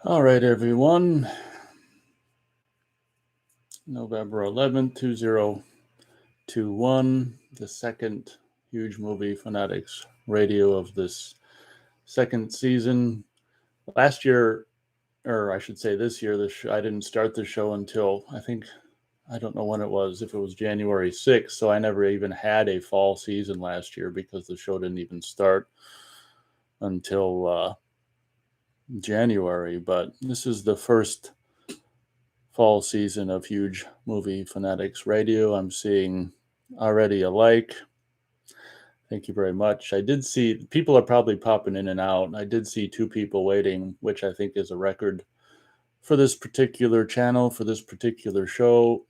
All right, everyone. November 11th, 2021, the second huge movie fanatics radio of this second season. Last year, or I should say this year, I didn't start the show until I don't know when it was, if it was January 6th, so I never even had a fall season last year because the show didn't even start until January. But this is the first fall season of huge movie fanatics radio. I'm seeing already a like. Thank you very much. I did see people are probably popping in and out. I did see two people waiting, which I think is a record for this particular channel, for this particular show.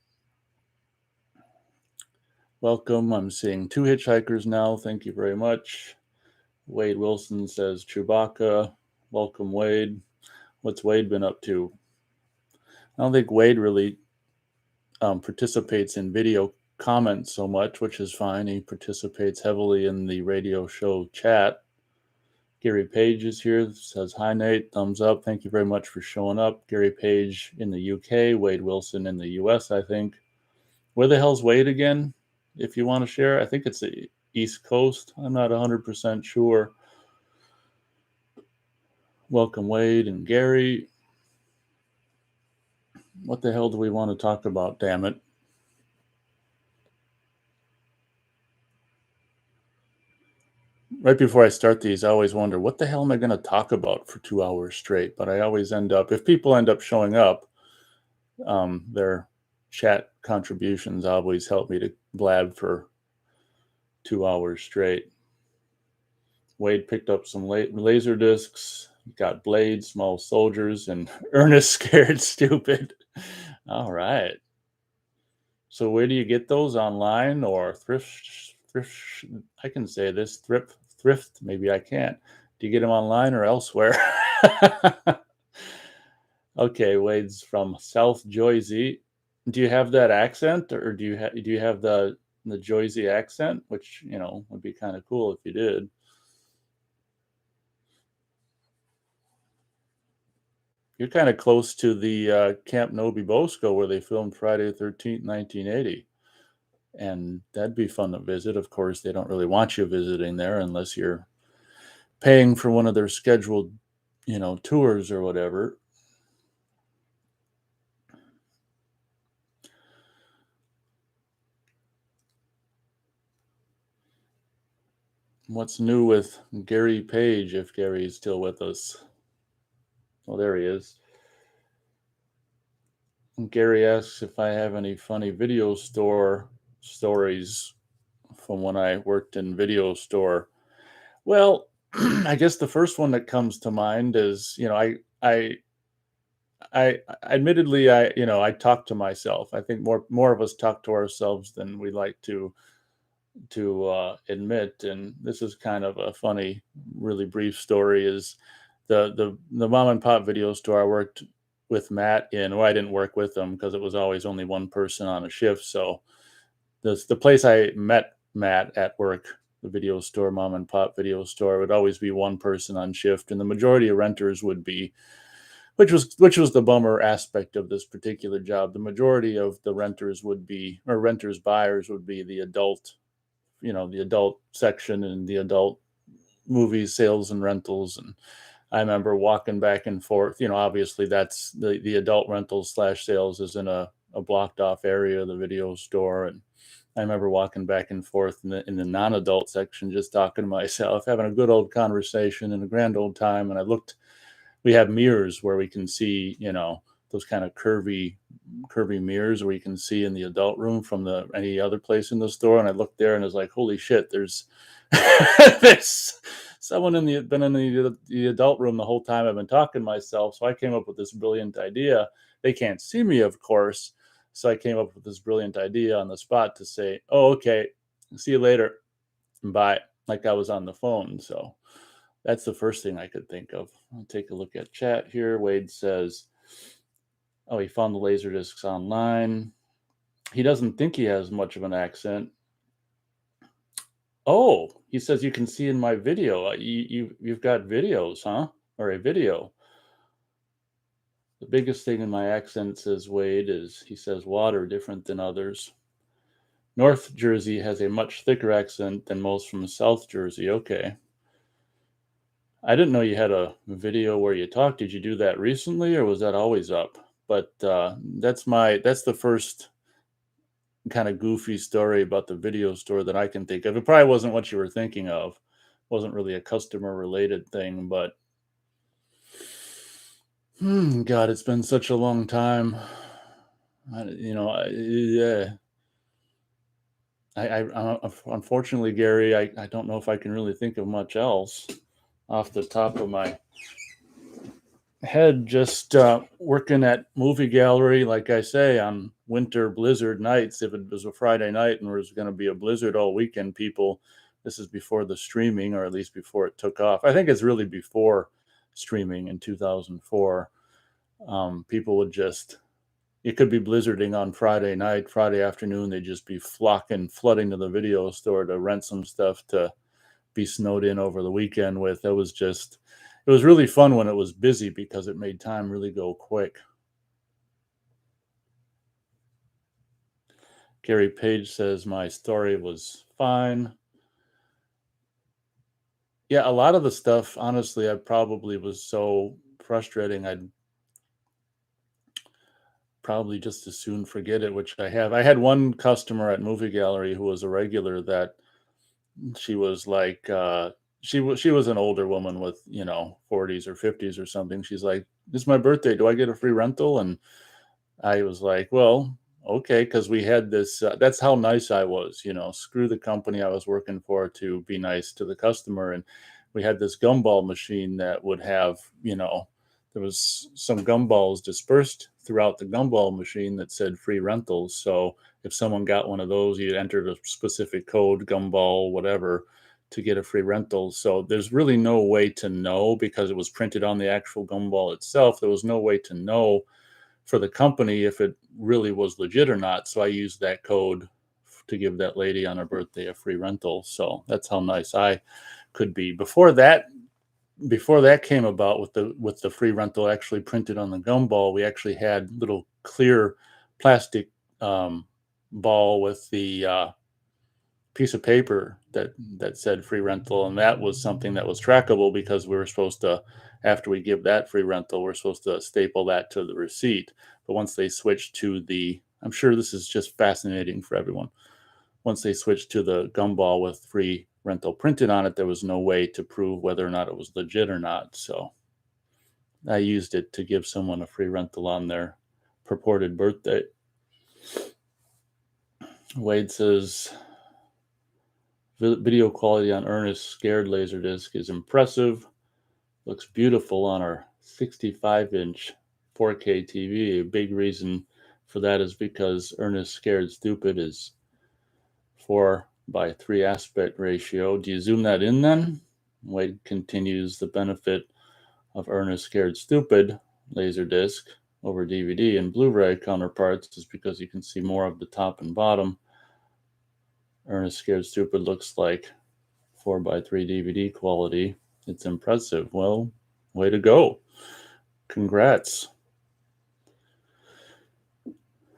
Welcome. I'm seeing two hitchhikers now. Thank you very much. Wade Wilson says Chewbacca. Welcome, Wade. What's Wade been up to? I don't think Wade really participates in video comments so much, which is fine. He participates heavily in the radio show chat. Gary Page is here, says hi Nate, thumbs up. Thank you very much for showing up. Gary Page in the UK, Wade Wilson in the US, I think. Where the hell's Wade again? If you want to share, I think it's the East Coast. I'm not 100% sure. Welcome Wade and Gary. What the hell do we want to talk about, damn it? Right before I start these, I always wonder, what the hell am I going to talk about for 2 hours straight? But I always end up, if people end up showing up, their chat contributions always help me to blab for 2 hours straight. Wade picked up some laser discs, got Blade, Small Soldiers, and Ernest Scared Stupid. All right. So where do you get those, online or thrift? I can say this, thrift. Maybe I can't. Do you get them online or elsewhere? Okay, Wade's from South Jersey. Do you have that accent, or do you have the Jersey accent, which would be kind of cool if you did. You're kind of close to the Camp Nobi Bosco where they filmed Friday the 13th, 1980. And that'd be fun to visit. Of course, they don't really want you visiting there unless you're paying for one of their scheduled, tours or whatever. What's new with Gary Page, if Gary is still with us? Well, there he is. Gary asks if I have any funny video store stories from when I worked in video store. Well, I guess the first one that comes to mind is, I admittedly, I talk to myself. I think more of us talk to ourselves than we like to admit. And this is kind of a funny, really brief story. Is the mom and pop video store I worked with Matt in? Well, I didn't work with them because it was always only one person on a shift. So the place I met Matt at work, the video store, mom and pop video store, would always be one person on shift, and the majority of renters would be, which was the bummer aspect of this particular job. The majority of the renters would be, or renters buyers would be, the adult, the adult section and the adult movies, sales and rentals. And I remember walking back and forth. Obviously that's the adult rentals slash sales is in a blocked off area of the video store. And I remember walking back and forth in the non-adult section, just talking to myself, having a good old conversation and a grand old time. And we have mirrors where we can see, those kind of curvy mirrors where you can see in the adult room from any other place in the store. And I looked there and I was like, holy shit, there's there's someone been in the adult room the whole time I've been talking to myself. So I came up with this brilliant idea. They can't see me, of course. So I came up with this brilliant idea on the spot to say, oh, okay, see you later. Bye. Like I was on the phone. So that's the first thing I could think of. I'll take a look at chat here. Wade says, oh, he found the Laserdiscs online. He doesn't think he has much of an accent. Oh, he says, you can see in my video. You've got videos, huh? Or a video. The biggest thing in my accent, says Wade, is he says water different than others. North Jersey has a much thicker accent than most from South Jersey. Okay. I didn't know you had a video where you talk. Did you do that recently, or was that always up? But that's the first kind of goofy story about the video store that I can think of. It probably wasn't what you were thinking of. Wasn't really a customer related thing, but God, it's been such a long time. Yeah. Unfortunately, Gary, I don't know if I can really think of much else off the top of my head. Just working at movie gallery, like I say, on winter blizzard nights. If it was a Friday night and there was going to be a blizzard all weekend, this is before the streaming, or at least before it took off. I think it's really before streaming in 2004. People would just, it could be blizzarding on Friday night, Friday afternoon. They'd just be flooding to the video store to rent some stuff to be snowed in over the weekend with. It was really fun when it was busy because it made time really go quick. Gary Page says my story was fine. Yeah, a lot of the stuff, honestly, I probably was so frustrating, I'd probably just as soon forget it, which I have. I had one customer at movie gallery who was a regular that she was like, she was an older woman with, 40s or 50s or something. She's like, "This is my birthday. Do I get a free rental?" And I was like, "Well, okay," because we had this. That's how nice I was. Screw the company I was working for to be nice to the customer. And we had this gumball machine that would have, there was some gumballs dispersed throughout the gumball machine that said free rentals. So if someone got one of those, you entered a specific code, gumball, whatever, to get a free rental. So there's really no way to know, because it was printed on the actual gumball itself. There was no way to know for the company if it really was legit or not. So I used that code to give that lady on her birthday a free rental. So that's how nice I could be. Before that came about with the free rental actually printed on the gumball, we actually had little clear plastic ball with the piece of paper that said free rental, and that was something that was trackable, because we were supposed to, after we give that free rental, we're supposed to staple that to the receipt. But once they switched to I'm sure this is just fascinating for everyone. Once they switched to the gumball with free rental printed on it, there was no way to prove whether or not it was legit or not. So I used it to give someone a free rental on their purported birthday. Wade says video quality on Ernest's Scared Laserdisc is impressive. Looks beautiful on our 65-inch 4K TV. A big reason for that is because Ernest Scared Stupid is 4:3 aspect ratio. Do you zoom that in then? Wade continues, the benefit of Ernest Scared Stupid Laserdisc over DVD and Blu-ray counterparts is because you can see more of the top and bottom. Ernest Scared Stupid looks like 4:3 DVD quality. It's impressive. Well, way to go. Congrats.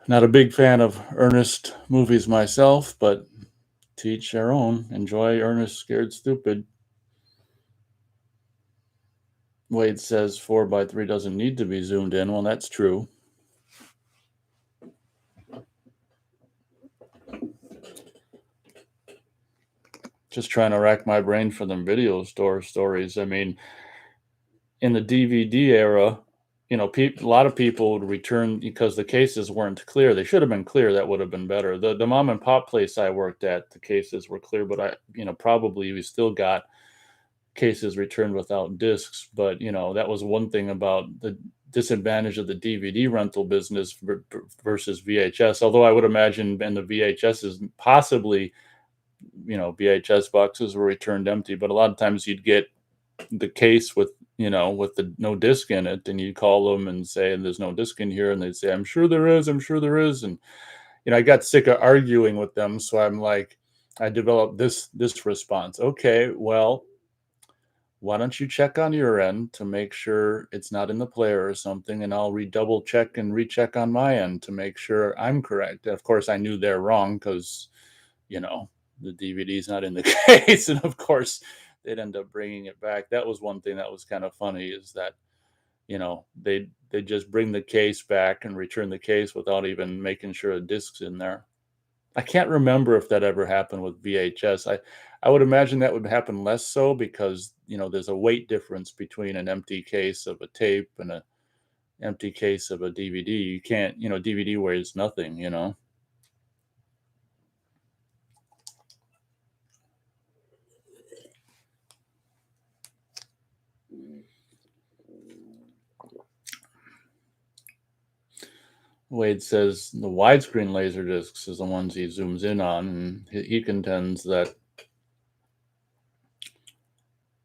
Not a big fan of Ernest movies myself, but to each their own. Enjoy Ernest Scared Stupid. Wade says 4:3 doesn't need to be zoomed in. Well, that's true. Just trying to rack my brain for them video store stories. I mean, in the DVD era, a lot of people would return because the cases weren't clear. They should have been clear. That would have been better. The mom and pop place I worked at, the cases were clear, but probably we still got cases returned without discs. But that was one thing about the disadvantage of the DVD rental business versus VHS. Although I would imagine in the VHSs, possibly, VHS boxes were returned empty, but a lot of times you'd get the case with the no disc in it, and you call them and say, there's no disc in here, and they'd say, I'm sure there is, and I got sick of arguing with them. So I'm like, I developed this response. Okay, well, why don't you check on your end to make sure it's not in the player or something, and I'll double check and recheck on my end to make sure I'm correct. And of course, I knew they're wrong because, you know, the DVD's not in the case, and of course, they'd end up bringing it back. That was one thing that was kind of funny, is that, you know, they just bring the case back and return the case without even making sure a disc's in there. I can't remember if that ever happened with VHS. I would imagine that would happen less so because, you know, there's a weight difference between an empty case of a tape and a empty case of a DVD. You can't, you know, DVD weighs nothing, you know. Wade says the widescreen laser discs is the ones he zooms in on, and he contends that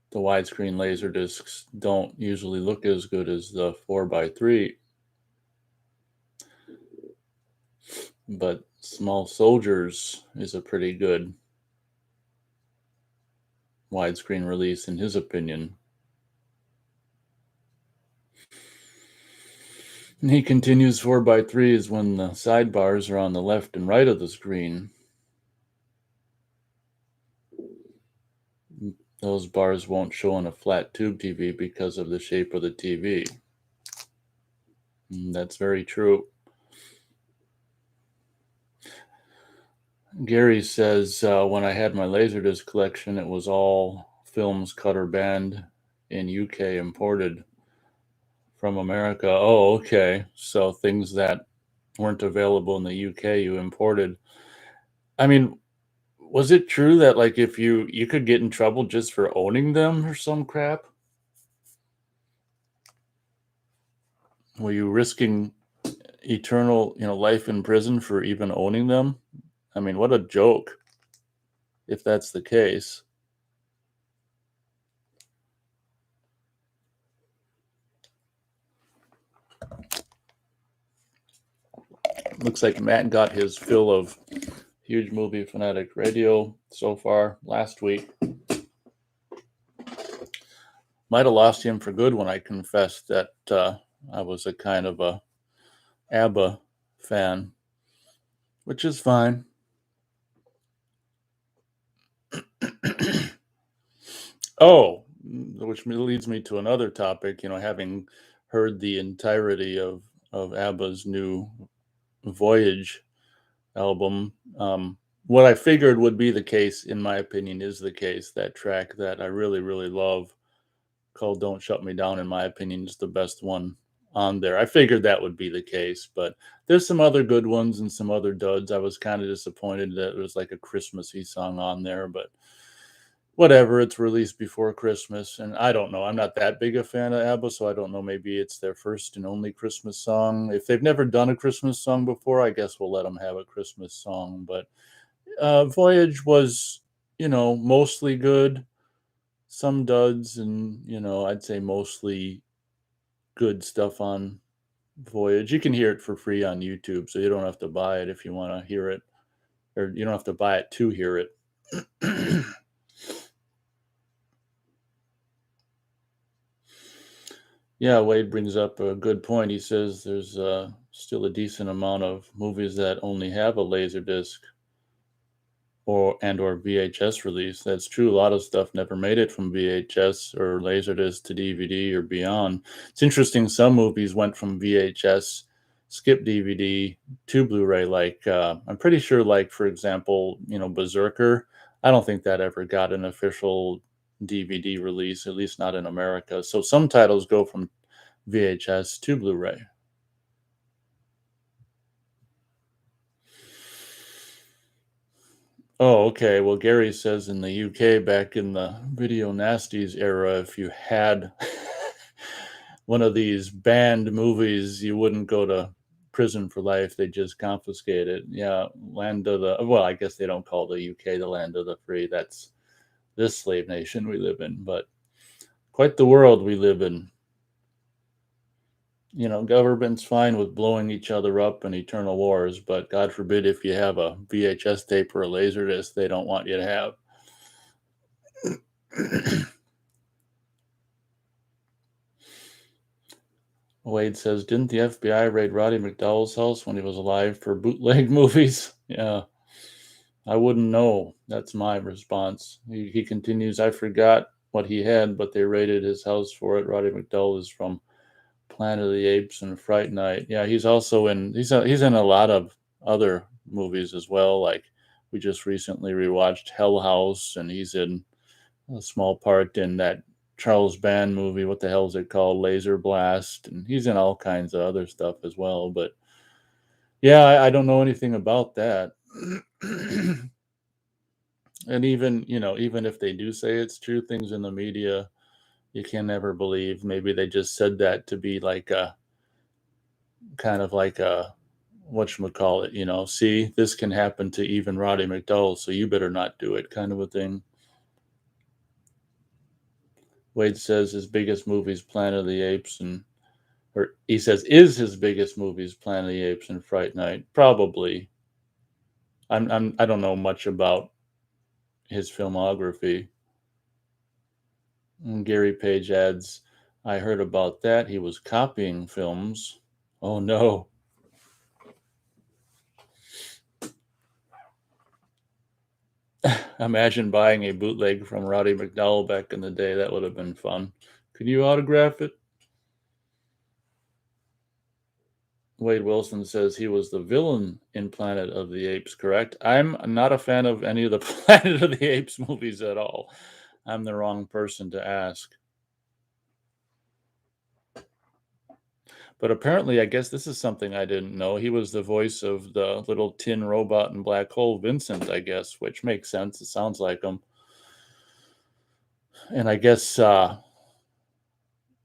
the widescreen laser discs don't usually look as good as the 4x3. But Small Soldiers is a pretty good widescreen release, in his opinion. And he continues, 4x3 is when the sidebars are on the left and right of the screen. Those bars won't show on a flat tube TV because of the shape of the TV. And that's very true. Gary says, when I had my Laserdisc collection, it was all films cut or banned in UK, imported from America. Oh, okay. So things that weren't available in the UK, you imported. I mean, was it true that, like, if you could get in trouble just for owning them or some crap? Were you risking eternal, you know, life in prison for even owning them? I mean, what a joke, if that's the case. Looks like Matt got his fill of Huge Movie Fanatic Radio so far last week. Might have lost him for good when I confessed that I was a kind of a ABBA fan, which is fine. Oh, which leads me to another topic. You know, having heard the entirety of ABBA's new Voyage album, what I figured would be the case, in my opinion, is the case. That track that I really, really love, called "Don't Shut Me Down," in my opinion, is the best one on there. I figured that would be the case, but there's some other good ones and some other duds. I was kind of disappointed that it was like a Christmassy song on there, but whatever, it's released before Christmas, and I don't know. I'm not that big a fan of ABBA, so I don't know. Maybe it's their first and only Christmas song. If they've never done a Christmas song before, I guess we'll let them have a Christmas song. But Voyage was, you know, mostly good. Some duds, and, you know, I'd say mostly good stuff on Voyage. You can hear it for free on YouTube, so you don't have to buy it if you want to hear it, or you don't have to buy it to hear it. Yeah, Wade brings up a good point. He says there's still a decent amount of movies that only have a Laserdisc or VHS release. That's true. A lot of stuff never made it from VHS or Laserdisc to DVD or beyond. It's interesting. Some movies went from VHS, skip DVD to Blu-ray. Like I'm pretty sure, like, for example, you know, Berserker. I don't think that ever got an official DVD release, at least not in America. So some titles go from VHS to Blu-ray. Oh, okay. Well, Gary says in the UK, back in the Video Nasties era, if you had one of these banned movies, you wouldn't go to prison for life. They just confiscate it. Yeah, land of the, well, I guess they don't call the UK the land of the free. That's this slave nation we live in, but quite the world we live in. You know, government's fine with blowing each other up in eternal wars, but God forbid if you have a VHS tape or a Laserdisc, they don't want you to have. Wade says, didn't the FBI raid Roddy McDowell's house when he was alive for bootleg movies? Yeah, I wouldn't know. That's my response. He continues, I forgot what he had, but they raided his house for it. Roddy McDowell is from Planet of the Apes and Fright Night. Yeah, he's also he's in a lot of other movies as well. Like we just recently rewatched Hell House, and he's in a small part in that Charles Band movie. What the hell is it called? Laser Blast, and he's in all kinds of other stuff as well. But yeah, I don't know anything about that. And even even if they do say it's true, things in the media you can never believe. Maybe they just said that to be like a kind of like a whatchamacallit, see, this can happen to even Roddy McDowell, so you better not do it, kind of a thing. Wade says his biggest movie's Planet of the Apes, and or he says is his biggest movies Planet of the Apes and Fright Night. Probably. I don't know much about his filmography. And Gary Page adds, I heard about that. He was copying films. Oh no. Imagine buying a bootleg from Roddy McDowell back in the day. That would have been fun. Could you autograph it? Wade Wilson says he was the villain in Planet of the Apes, correct? I'm not a fan of any of the Planet of the Apes movies at all. I'm the wrong person to ask. But apparently, I guess this is something I didn't know. He was the voice of the little tin robot and black hole, Vincent, I guess, which makes sense. It sounds like him. And I guess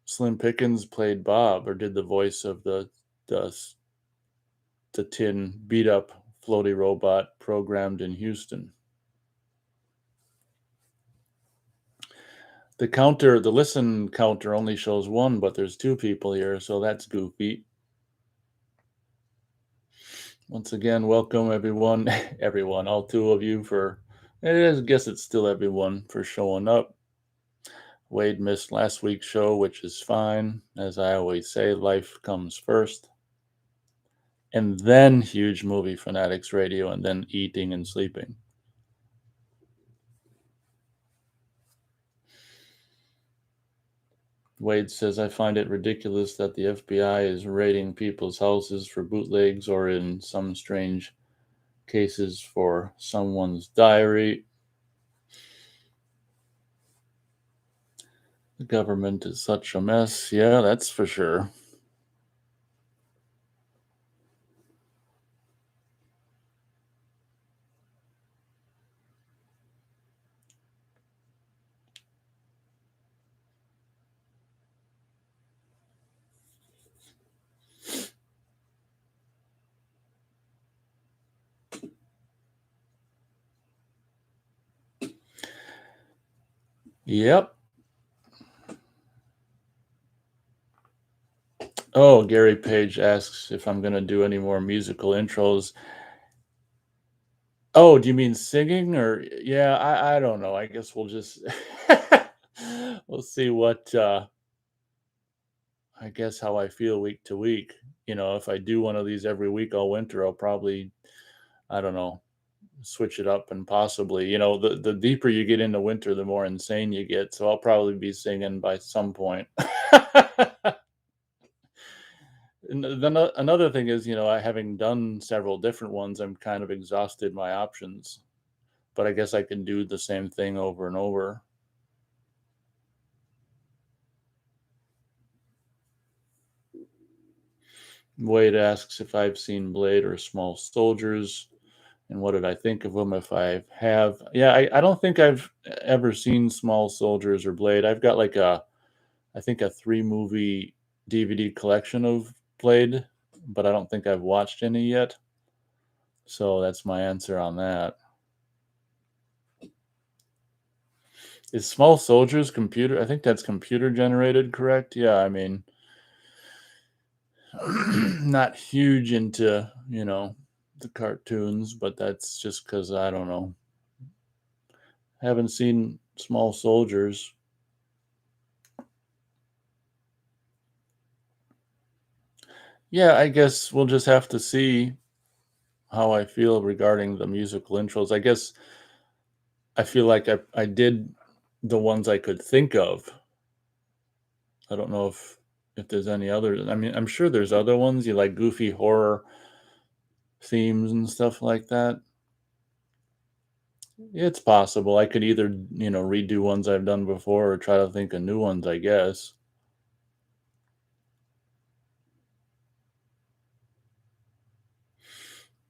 Slim Pickens played Bob, or did the voice of the tin beat up floaty robot programmed in Houston. The listen counter only shows one, but there's two people here, so that's goofy. Once again, welcome everyone, everyone, all two of you I guess it's still everyone for showing up. Wade missed last week's show, which is fine. As I always say, life comes first. And then Huge Movie Fanatics Radio, and then eating and sleeping. Wade says, I find it ridiculous that the FBI is raiding people's houses for bootlegs or in some strange cases for someone's diary. The government is such a mess. Yeah, that's for sure. Yep. Oh, Gary Page asks if I'm going to do any more musical intros. Oh, do you mean singing or yeah, I don't know. I guess we'll just we'll see what I guess how I feel week to week. If I do one of these every week all winter, I'll probably I don't know, switch it up and possibly, the deeper you get into winter, the more insane you get. So I'll probably be singing by some point. And then another thing is, I having done several different ones, I'm kind of exhausted my options. But I guess I can do the same thing over and over. Wade asks if I've seen Blade or Small Soldiers, and what did I think of them if I have. Yeah, I don't think I've ever seen Small Soldiers or Blade. I've got like I think a 3-movie DVD collection of Blade, but I don't think I've watched any yet. So that's my answer on that. Is Small Soldiers computer? I think that's computer generated, correct? Yeah, I mean, not huge into, the cartoons, but that's just because I don't know. Haven't seen Small Soldiers. Yeah, I guess we'll just have to see how I feel regarding the musical intros. I guess I feel like I did the ones I could think of. I don't know if there's any others. I mean, I'm sure there's other ones. You like goofy horror themes and stuff like that. It's possible. I could either, redo ones I've done before or try to think of new ones, I guess.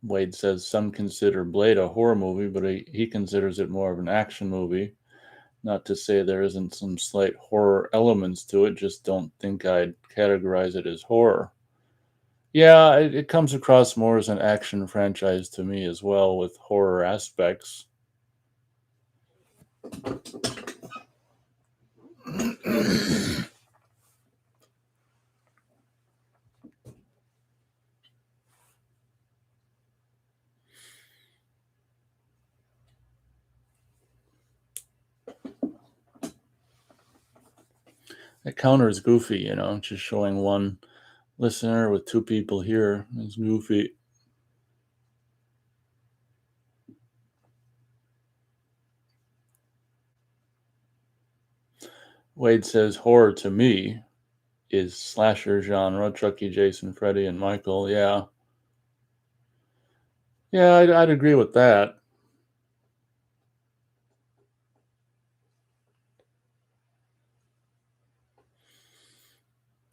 Wade says some consider Blade a horror movie, but he considers it more of an action movie. Not to say there isn't some slight horror elements to it, just don't think I'd categorize it as horror. Yeah, it comes across more as an action franchise to me as well, with horror aspects. That counter is goofy, just showing one listener with two people here is goofy. Wade says horror to me is slasher genre, Chucky, Jason, Freddy, and Michael. Yeah. Yeah, I'd agree with that.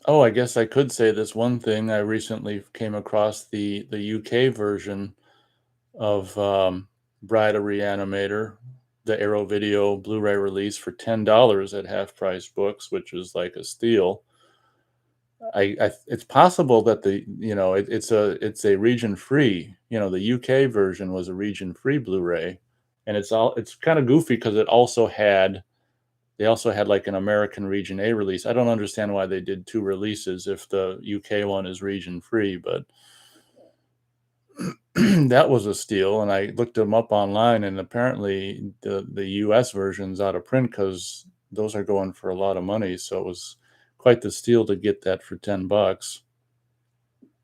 Oh, I guess I could say this one thing. I recently came across the UK version of Bride of Reanimator, the Arrow Video Blu-ray release for $10 at Half Price Books, which was like a steal. It's possible that it's a region free. The UK version was a region free Blu-ray, and it's kind of goofy because they also had like an American region A release. I don't understand why they did two releases if the UK one is region free, but that was a steal. And I looked them up online, and apparently the US version's out of print because those are going for a lot of money. So it was quite the steal to get that for $10.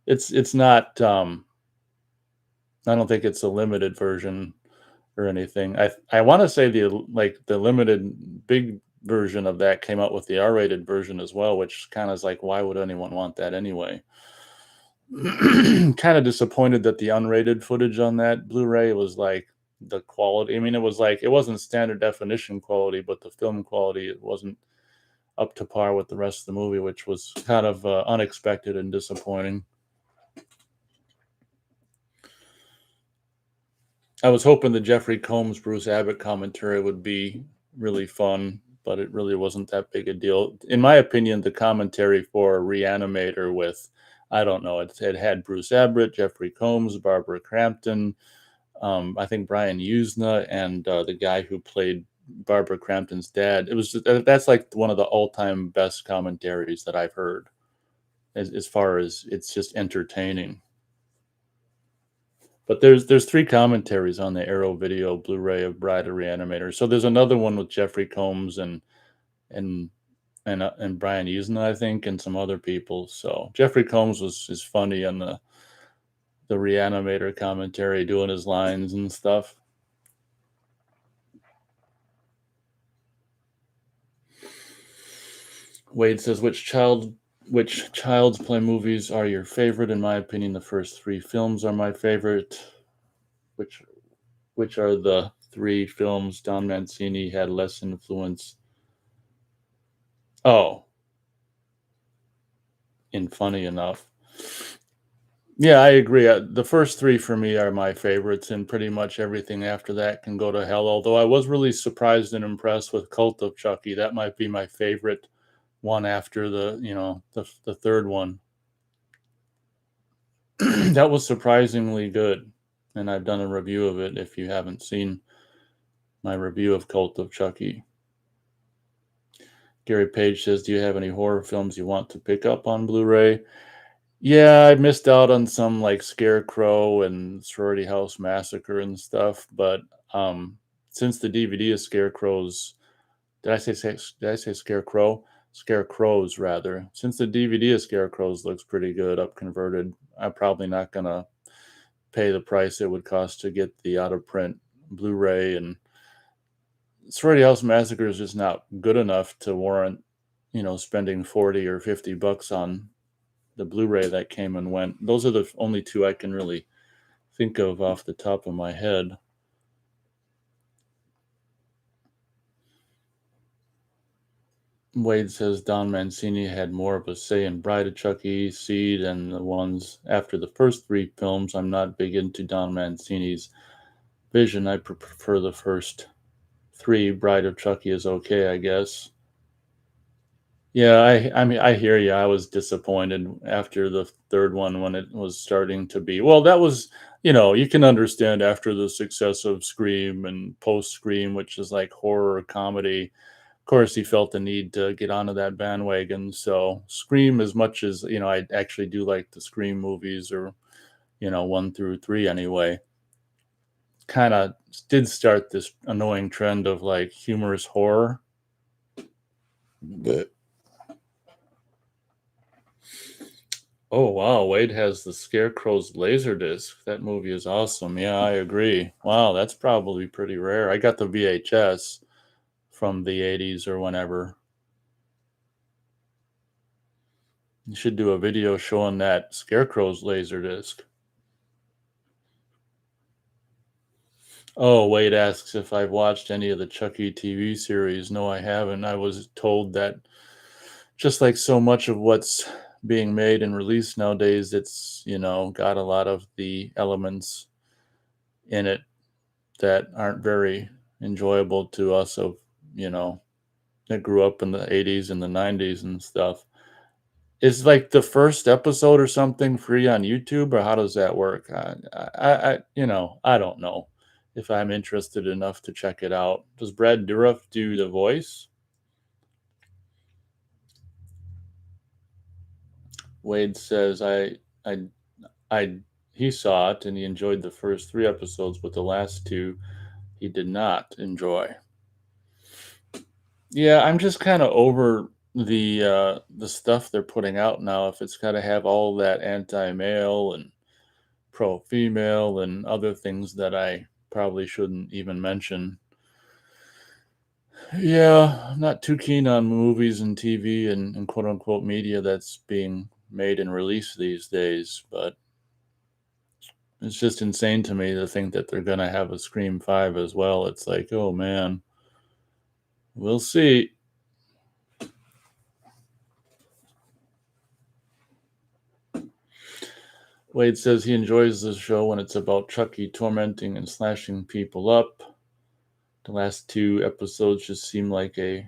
It's not. I don't think it's a limited version or anything. I want to say the limited big version of that came out with the R-rated version as well, which kind of is like, why would anyone want that anyway? Kind of disappointed that the unrated footage on that Blu-ray was like the quality. I mean, it wasn't standard definition quality, but the film quality it wasn't up to par with the rest of the movie, which was kind of unexpected and disappointing. I was hoping the Jeffrey Combs Bruce Abbott commentary would be really fun, but it really wasn't that big a deal. In my opinion, the commentary for Reanimator with, I don't know, it had Bruce Abbott, Jeffrey Combs, Barbara Crampton, I think Brian Usna, and the guy who played Barbara Crampton's dad. That's like one of the all-time best commentaries that I've heard, as far as it's just entertaining. But there's three commentaries on the Arrow Video Blu-ray of Bride of Reanimator. So there's another one with Jeffrey Combs and and Brian Usna, I think, and some other people. So Jeffrey Combs is funny on the Reanimator commentary, doing his lines and stuff. Wade says, which Child's Play movies are your favorite? In my opinion, the first three films are my favorite. Which which are the three films Don Mancini had less influence? Oh, in Funny Enough. Yeah, I agree. The first three for me are my favorites, and pretty much everything after that can go to hell. Although I was really surprised and impressed with Cult of Chucky. That might be my favorite one after the third one. That was surprisingly good, and I've done a review of it. If you haven't seen my review of Cult of Chucky, Gary Page says, "Do you have any horror films you want to pick up on Blu-ray?" Yeah, I missed out on some like Scarecrow and Sorority House Massacre and stuff, but since the DVD of Scarecrow's, did I say Scarecrow? Scarecrows rather. Since the DVD of Scarecrows looks pretty good up converted, I'm probably not gonna pay the price it would cost to get the out of print Blu-ray. And Sorority House Massacre is just not good enough to warrant, spending 40 or $50 on the Blu-ray that came and went. Those are the only two I can really think of off the top of my head. Wade says Don Mancini had more of a say in Bride of Chucky, Seed, and the ones after the first three films. I'm not big into Don Mancini's vision. I prefer the first three. Bride of Chucky is okay, I guess. Yeah, I mean, I hear you. I was disappointed after the third one when it was starting to be. Well, that was, you can understand after the success of Scream and post Scream, which is like horror comedy. Of course, he felt the need to get onto that bandwagon. So, Scream, as much as, I actually do like the Scream movies, or, one through three anyway, kind of did start this annoying trend of like humorous horror. But oh wow, Wade has the Scarecrow's Laserdisc. That movie is awesome. Yeah, I agree. Wow, that's probably pretty rare. I got the VHS from the 80s or whenever. You should do a video showing that Scarecrow's Laserdisc. Oh, Wade asks if I've watched any of the Chucky TV series. No, I haven't. I was told that just like so much of what's being made and released nowadays, it's, got a lot of the elements in it that aren't very enjoyable to us of, you know, that grew up in the 80s and the 90s and stuff. Is like the first episode or something free on YouTube, or how does that work? I don't know if I'm interested enough to check it out. Does Brad Dourif do the voice? Wade says I he saw it and he enjoyed the first three episodes, but the last two he did not enjoy. Yeah, I'm just kind of over the stuff they're putting out now. If it's got to have all that anti-male and pro-female and other things that I probably shouldn't even mention. Yeah, I'm not too keen on movies and TV and quote unquote media that's being made and released these days, but it's just insane to me to think that they're going to have a Scream 5 as well. It's like, oh man, we'll see. Wade says he enjoys the show when it's about Chucky tormenting and slashing people up. The last two episodes just seem like a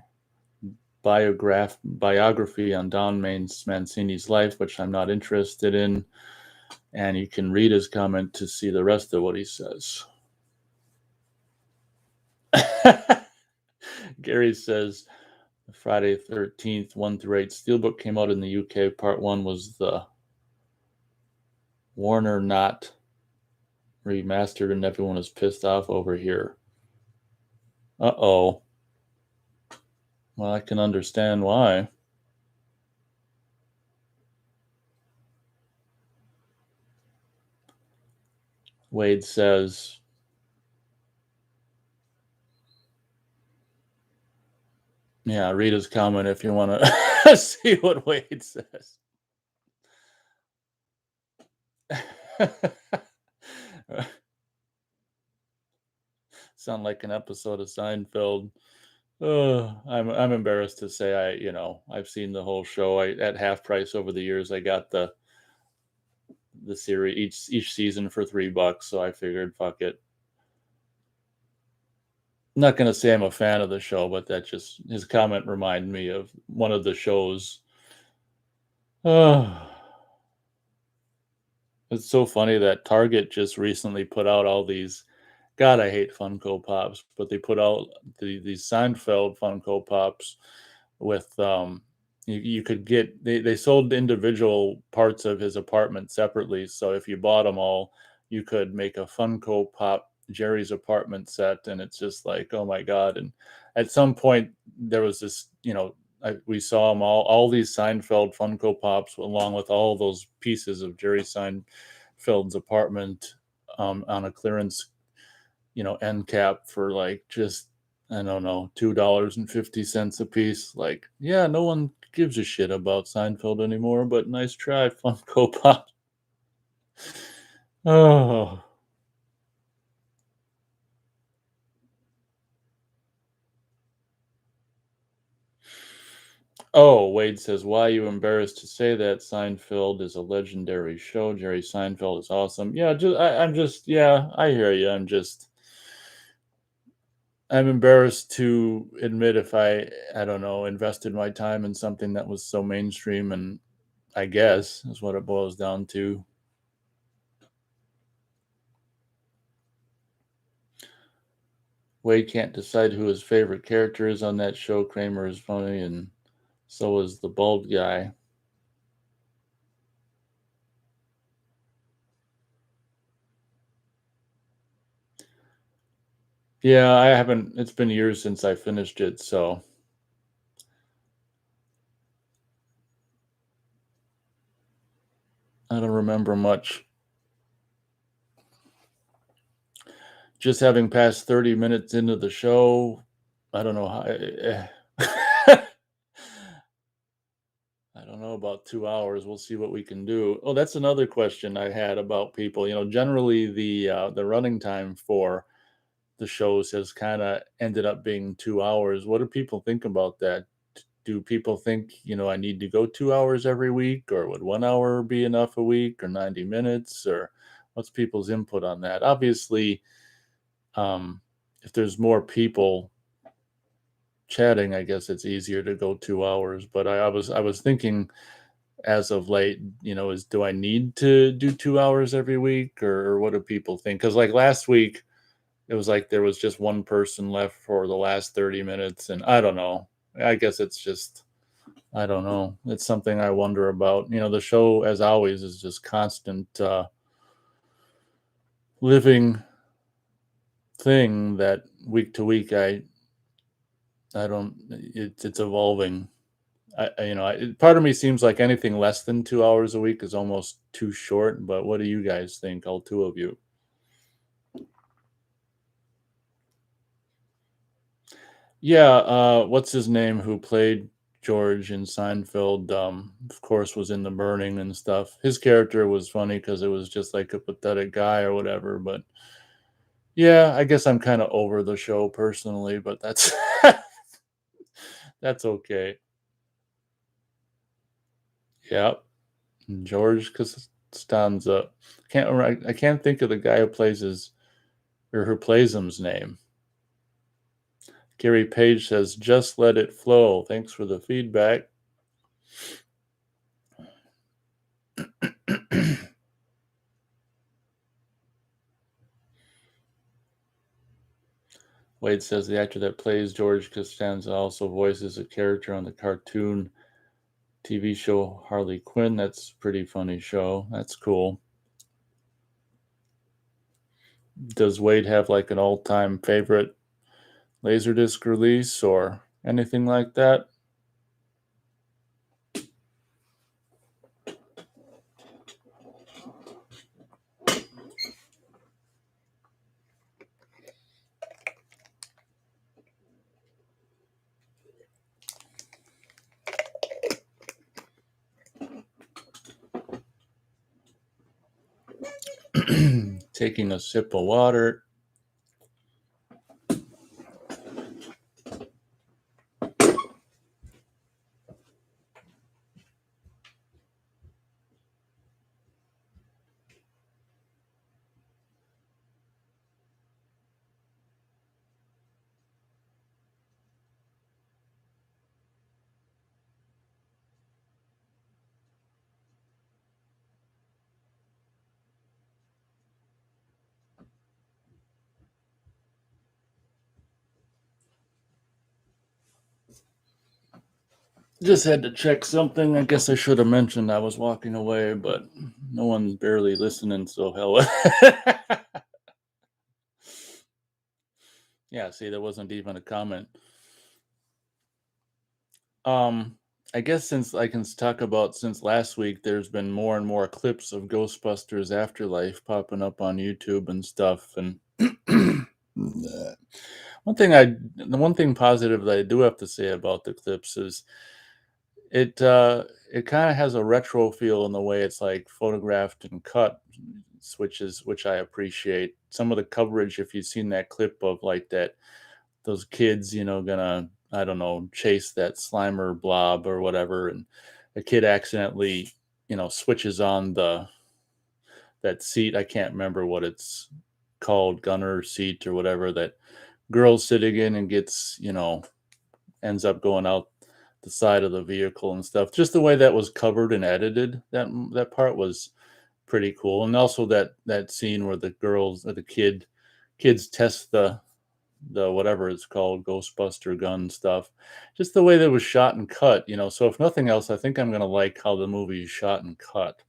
biography on Don Mancini's life, which I'm not interested in. And you can read his comment to see the rest of what he says. Gary says Friday 13th, 1 through 8 Steelbook came out in the UK. Part 1 was the Warner Not remastered, and everyone is pissed off over here. Uh-oh. Well, I can understand why. Wade says, yeah, read his comment if you want to see what Wade says. Sound like an episode of Seinfeld. I'm embarrassed to say I've seen the whole show. At half price over the years. I got the series each season for $3, so I figured fuck it. I'm not gonna say I'm a fan of the show, but that just his comment reminded me of one of the shows. It's so funny that Target just recently put out all these. God, I hate Funko Pops, but they put out these Seinfeld Funko Pops with you could get they sold individual parts of his apartment separately. So if you bought them all, you could make a Funko Pop Jerry's apartment set, and it's just like, oh my god. And at some point there was this, we saw them all these Seinfeld Funko Pops, along with all those pieces of Jerry Seinfeld's apartment, on a clearance, end cap for like just, I don't know, $2.50 a piece. Like, yeah, no one gives a shit about Seinfeld anymore, but nice try, Funko Pop. Oh. Oh, Wade says, "Why are you embarrassed to say that? Seinfeld is a legendary show. Jerry Seinfeld is awesome." Yeah, I'm just, yeah, I hear you. I'm embarrassed to admit if I don't know, invested my time in something that was so mainstream, and I guess is what it boils down to. Wade can't decide who his favorite character is on that show. Kramer is funny, and so is the bald guy. Yeah, I haven't. It's been years since I finished it, so I don't remember much. Just having passed 30 minutes into the show, I don't know how. I don't know about 2 hours. We'll see what we can do. Oh, that's another question I had about people. Generally the running time for the shows has kind of ended up being 2 hours. What do people think about that? Do people think, I need to go 2 hours every week, or would 1 hour be enough a week, or 90 minutes, or what's people's input on that? Obviously, if there's more people chatting, I guess it's easier to go 2 hours. But I was thinking, as of late, is, do I need to do 2 hours every week, or what do people think? Because like last week, it was like there was just one person left for the last 30 minutes, and I don't know. I guess it's just, I don't know. It's something I wonder about. The show, as always, is just constant living thing that week to week I don't. It's evolving. Part of me seems like anything less than 2 hours a week is almost too short. But what do you guys think, all two of you? Yeah, what's his name who played George in Seinfeld? Of course, was in The Burning and stuff. His character was funny because it was just like a pathetic guy or whatever. But yeah, I guess I'm kind of over the show personally, but that's that's okay. Yeah, George Costanza. I can't think of the guy who plays his, or who plays him's name. Gary Page says, "Just let it flow." Thanks for the feedback. Wade says the actor that plays George Costanza also voices a character on the cartoon TV show Harley Quinn. That's a pretty funny show. That's cool. Does Wade have like an all-time favorite Laserdisc release or anything like that? Taking a sip of water. Just had to check something. I guess I should have mentioned I was walking away, but no one's barely listening, so hell. Yeah, see, there wasn't even a comment. Um, I guess since I can talk about since last week, there's been more and more clips of Ghostbusters Afterlife popping up on YouTube and stuff. And the one thing positive that I do have to say about the clips is it kind of has a retro feel in the way it's like photographed and cut, which I appreciate. Some of the coverage, if you've seen that clip of like that those kids, gonna, I don't know, chase that Slimer blob or whatever, and the kid accidentally, switches on the that seat. I can't remember what it's called, gunner seat or whatever that girl's sitting in, and gets, ends up going out the side of the vehicle and stuff. Just the way that was covered and edited, that part was pretty cool. And also that scene where the girls or the kids test the whatever it's called, Ghostbuster gun stuff. Just the way that was shot and cut, So if nothing else, I think I'm gonna like how the movie is shot and cut.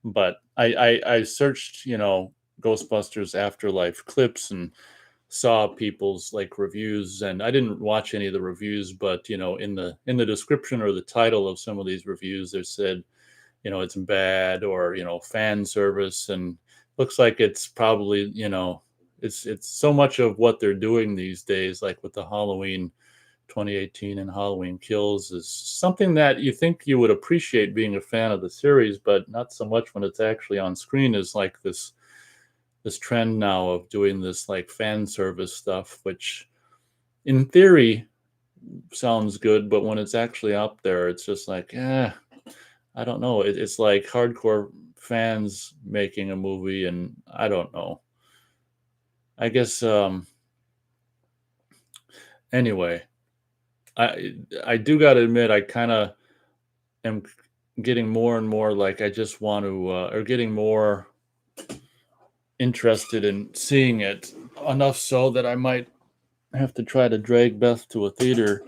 But I searched, Ghostbusters Afterlife clips and saw people's like reviews, and I didn't watch any of the reviews, but in the description or the title of some of these reviews, they said, it's bad, or fan service, and looks like it's probably, it's so much of what they're doing these days, like with the Halloween 2018 and Halloween Kills, is something that you think you would appreciate being a fan of the series, but not so much when it's actually on screen, is like this trend now of doing this like fan service stuff, which in theory sounds good, but when it's actually up there, it's just like, I don't know. It's like hardcore fans making a movie, and I don't know. I guess anyway, I do got to admit, I kind of am getting more and more like I just want to, or getting more interested in seeing it, enough so that I might have to try to drag Beth to a theater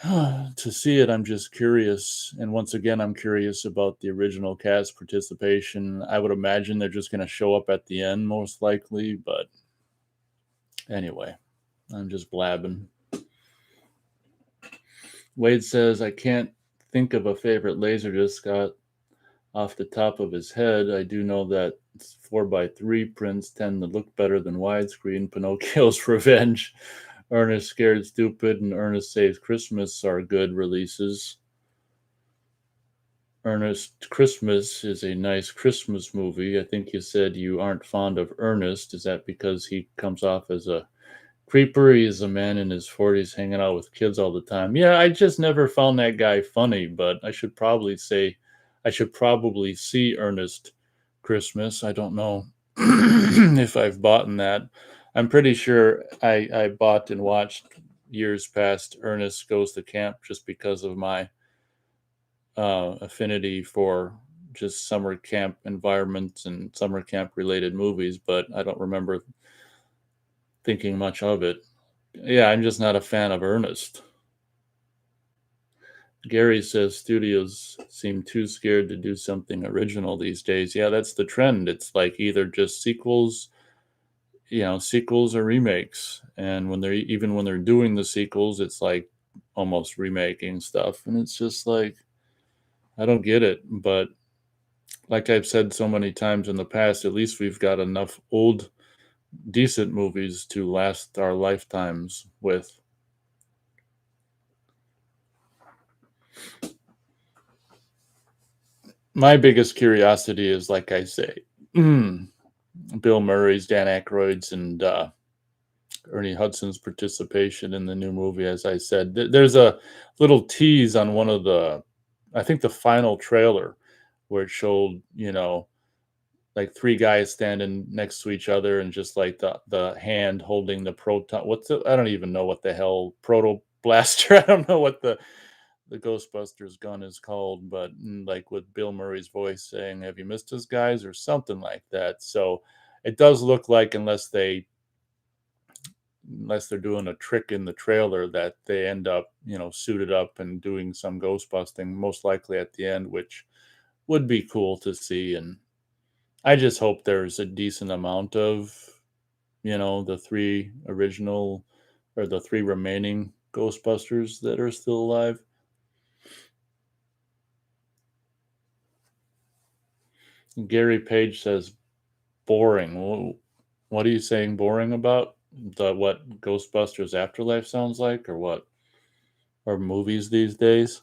to see it. I'm just curious. And once again, I'm curious about the original cast participation. I would imagine they're just going to show up at the end, most likely. But anyway, I'm just blabbing. Wade says, I can't think of a favorite Laserdisc off the top of his head. I do know that 4:3 prints tend to look better than widescreen. Pinocchio's Revenge, Ernest Scared Stupid, and Ernest Saves Christmas are good releases. Ernest Christmas is a nice Christmas movie. I think you said you aren't fond of Ernest. Is that because he comes off as a creeper? He is a man in his 40s hanging out with kids all the time. Yeah, I just never found that guy funny, but I should probably see Ernest Christmas. I don't know if I've bought in that. I'm pretty sure I bought and watched years past Ernest Goes to Camp just because of my affinity for just summer camp environments and summer camp related movies, but I don't remember thinking much of it. Yeah, I'm just not a fan of Ernest. Gary says studios seem too scared to do something original these days. Yeah, that's the trend. It's like either just sequels or remakes. And when they're doing the sequels, it's like almost remaking stuff. And it's just like, I don't get it. But like I've said so many times in the past, at least we've got enough old, decent movies to last our lifetimes with. My biggest curiosity is, like I say, Bill Murray's, Dan Aykroyd's, and Ernie Hudson's participation in the new movie. As I said, there's a little tease on one of I think the final trailer, where it showed, like three guys standing next to each other, and just like the hand holding the proton. I don't even know what the hell, proto blaster. I don't know what the Ghostbusters gun is called, but like with Bill Murray's voice saying, "Have you missed us, guys?" or something like that. So it does look like, unless they're doing a trick in the trailer, that they end up, suited up and doing some ghost busting, most likely at the end, which would be cool to see. And I just hope there's a decent amount of, the three original, or the three remaining Ghostbusters that are still alive. Gary Page says boring. What are you saying boring about? What Ghostbusters Afterlife sounds like, or what? Or movies these days?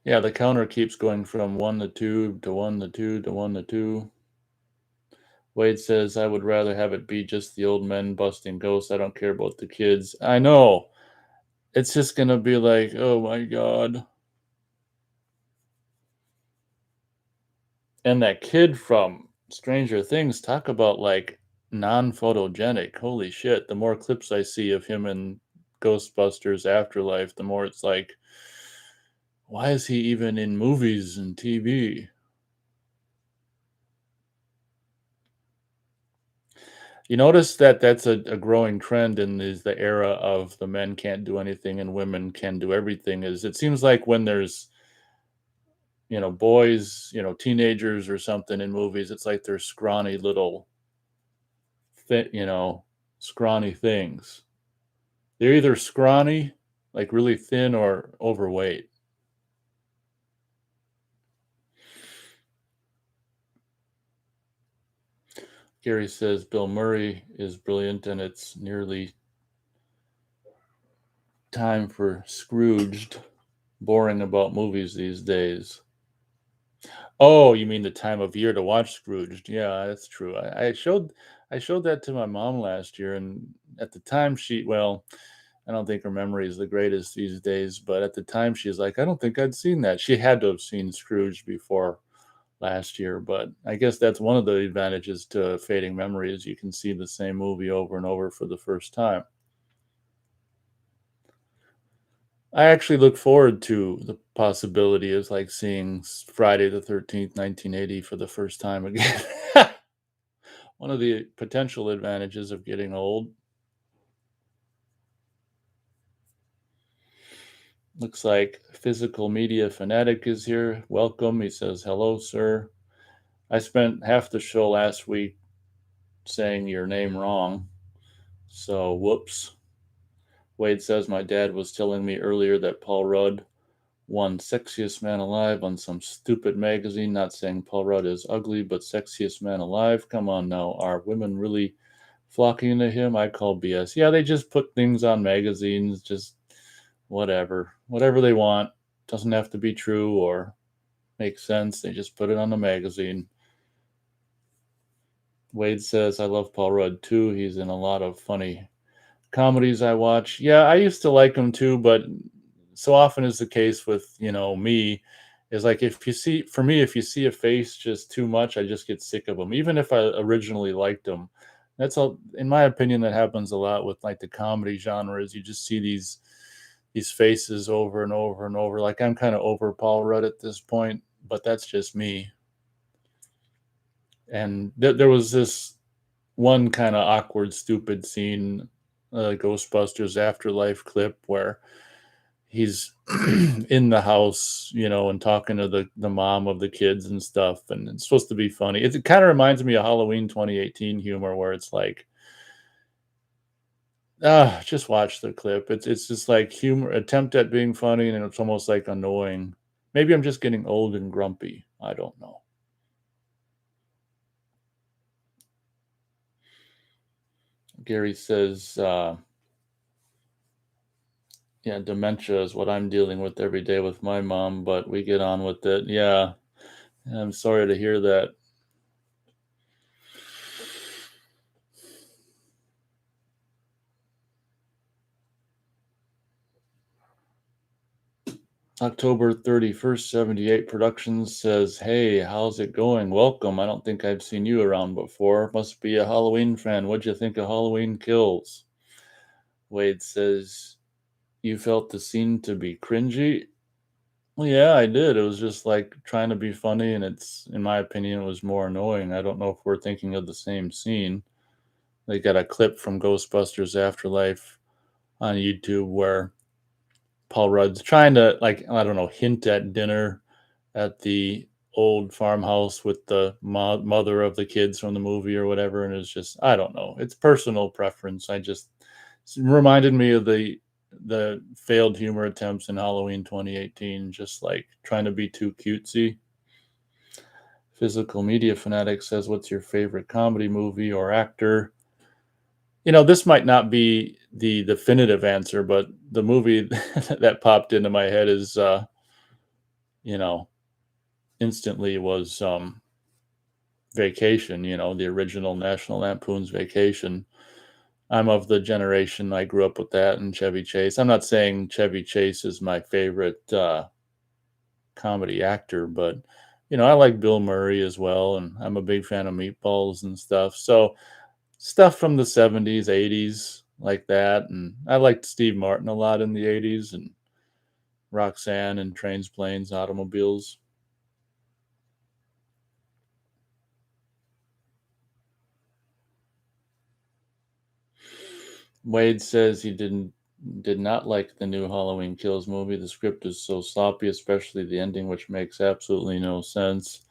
Yeah, the counter keeps going from 1 to 2 to 1 to 2 to 1 to 2. Wade says, I would rather have it be just the old men busting ghosts. I don't care about the kids. I know. It's just going to be like, oh my God. And that kid from Stranger Things, talk about like non-photogenic. Holy shit. The more clips I see of him in Ghostbusters Afterlife, the more it's like, why is he even in movies and TV? You notice that that's a growing trend in is the era of the men can't do anything and women can do everything. Is it seems like when there's boys, teenagers or something in movies, it's like they're scrawny little scrawny things. They're either scrawny, like really thin, or overweight. Gary says Bill Murray is brilliant, and it's nearly time for Scrooged. Boring about movies these days. Oh, you mean the time of year to watch Scrooged? Yeah, that's true. I showed that to my mom last year, and at the time I don't think her memory is the greatest these days, but at the time she's like, I don't think I'd seen that. She had to have seen Scrooge before last year, but I guess that's one of the advantages to fading memory is you can see the same movie over and over for the first time. I actually look forward to the possibility of like seeing Friday the 13th, 1980 for the first time again. One of the potential advantages of getting old. Looks like Physical Media Fanatic is here. Welcome. He says, hello, sir. I spent half the show last week saying your name wrong. So, whoops. Wade says, my dad was telling me earlier that Paul Rudd won Sexiest Man Alive on some stupid magazine. Not saying Paul Rudd is ugly, but Sexiest Man Alive? Come on now. Are women really flocking to him? I call BS. Yeah, they just put things on magazines, just whatever. Whatever they want. Doesn't have to be true or make sense. They just put it on the magazine. Wade says, I love Paul Rudd too. He's in a lot of funny comedies I watch. Yeah, I used to like him too, but so often is the case with, me, is like if you see a face just too much, I just get sick of them. Even if I originally liked them. That's all in my opinion, that happens a lot with like the comedy genre is you just see these faces over and over and over. Like I'm kind of over Paul Rudd at this point, but that's just me. And there was this one kind of awkward, stupid scene, Ghostbusters Afterlife clip where he's in the house, and talking to the mom of the kids and stuff, and it's supposed to be funny. It kind of reminds me of Halloween 2018 humor, where it's like, just watch the clip. It's just like humor attempt at being funny, and it's almost like annoying. Maybe I'm just getting old and grumpy. I don't know. Gary says, yeah, dementia is what I'm dealing with every day with my mom, but we get on with it. Yeah, I'm sorry to hear that. October 31st, 78 Productions says, hey, how's it going? Welcome. I don't think I've seen you around before. Must be a Halloween fan. What'd you think of Halloween Kills? Wade says, you felt the scene to be cringy? Well, yeah, I did. It was just like trying to be funny, and in my opinion, it was more annoying. I don't know if we're thinking of the same scene. They got a clip from Ghostbusters Afterlife on YouTube where Paul Rudd's trying to, like, I don't know, hint at dinner at the old farmhouse with the mother of the kids from the movie or whatever, and it's just, I don't know. It's personal preference. It reminded me of the failed humor attempts in Halloween 2018, just like trying to be too cutesy. Physical Media Fanatic says, "What's your favorite comedy movie or actor?" This might not be the definitive answer, but the movie that popped into my head is, you know, instantly was Vacation, the original National Lampoon's Vacation. I'm of the generation, I grew up with that and Chevy Chase. I'm not saying Chevy Chase is my favorite comedy actor, but I like Bill Murray as well, and I'm a big fan of Meatballs and stuff. So stuff from the 70s, 80s, like that. And I liked Steve Martin a lot in the 80s, and Roxanne and Trains, Planes, Automobiles. Wade says he did not like the new Halloween Kills movie. The script is so sloppy, especially the ending, which makes absolutely no sense.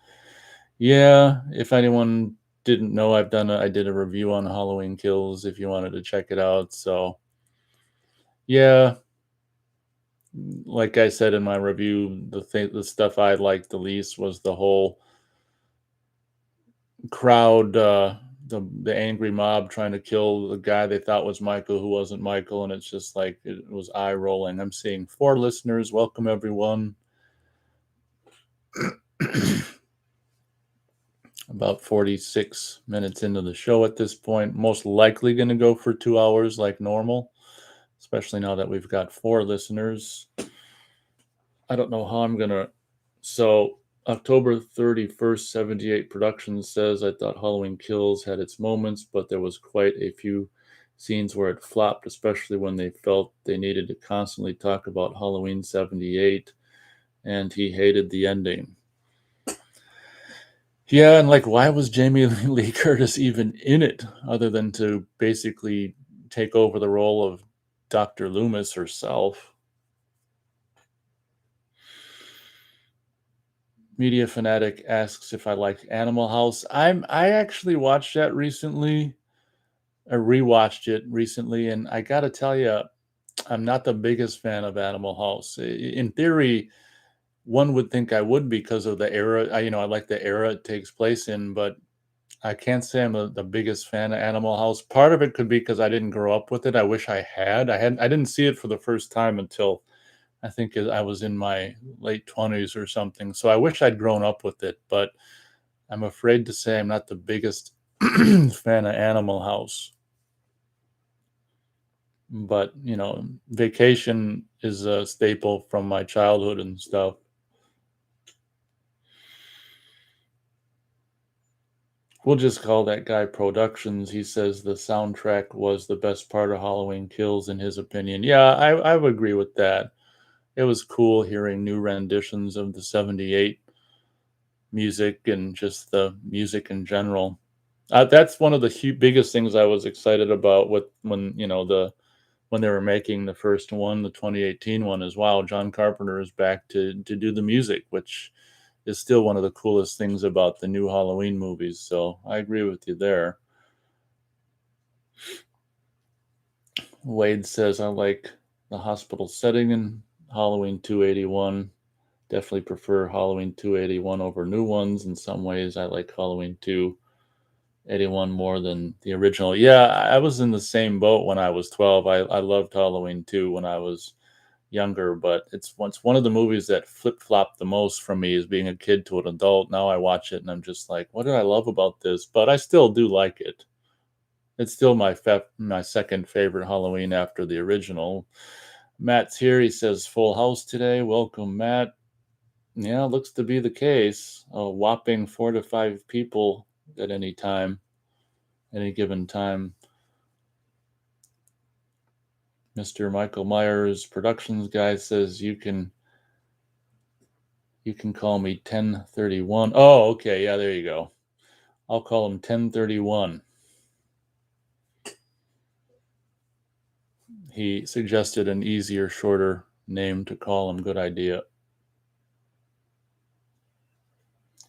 Yeah, if anyone didn't know, I did a review on Halloween Kills if you wanted to check it out. So, yeah, like I said in my review, the stuff I liked the least was the whole crowd, the angry mob trying to kill the guy they thought was Michael, who wasn't Michael, and it's just like it was eye rolling. I'm seeing 4 listeners. Welcome everyone. About 46 minutes into the show at this point. Most likely going to go for 2 hours like normal, especially now that we've got 4 listeners. I don't know how I'm going to. So, October 31st, 78 Productions says, "I thought Halloween Kills had its moments, but there was quite a few scenes where it flopped, especially when they felt they needed to constantly talk about Halloween 78, and he hated the ending." Yeah, and like, why was Jamie Lee Curtis even in it other than to basically take over the role of Dr. Loomis herself? Media Fanatic asks if I like Animal House. I actually watched that recently, or rewatched it recently, and I gotta tell you, I'm not the biggest fan of Animal House. In theory, one would think I would because of the era. I like the era it takes place in, but I can't say I'm the biggest fan of Animal House. Part of it could be because I didn't grow up with it. I wish I had. I didn't see it for the first time until I think I was in my late 20s or something. So I wish I'd grown up with it, but I'm afraid to say I'm not the biggest fan of Animal House. But, Vacation is a staple from my childhood and stuff. We'll just call that guy Productions. He says the soundtrack was the best part of Halloween Kills, in his opinion. Yeah, I would agree with that. It was cool hearing new renditions of the 78 music and just the music in general. That's one of the biggest things I was excited about when they were making the first one, the 2018 one, is wow, John Carpenter is back to do the music, which is still one of the coolest things about the new Halloween movies. So I agree with you there. Wade says, "I like the hospital setting in Halloween 281. Definitely prefer Halloween 281 over new ones. In some ways, I like Halloween 281 more than the original." Yeah, I was in the same boat when I was 12. I loved Halloween 2 when I was younger, but it's one of the movies that flip-flopped the most from me as being a kid to an adult. Now I watch it and I'm just like, what did I love about this? But I still do like it. It's still my second favorite Halloween after the original. Matt's here. He says, "Full house today." Welcome, Matt. Yeah, looks to be the case. A whopping 4 to 5 people at any time, any given time. Mr. Michael Myers, productions guy, says you can call me 1031. Oh, okay. Yeah, there you go. I'll call him 1031. He suggested an easier, shorter name to call him. Good idea.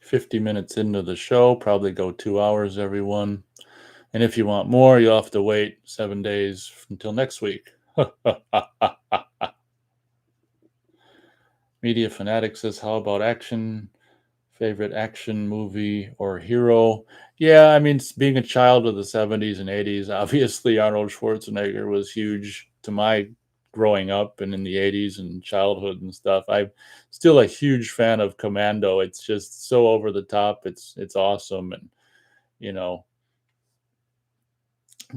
50 minutes into the show, probably go 2 hours, everyone. And if you want more, you'll have to wait 7 days until next week. Media Fanatic says, how about action? Favorite action movie or hero? Yeah, I mean, being a child of the 70s and 80s, obviously Arnold Schwarzenegger was huge to my growing up and in the 80s and childhood and stuff. I'm still a huge fan of Commando. It's just so over the top. It's awesome. And, you know,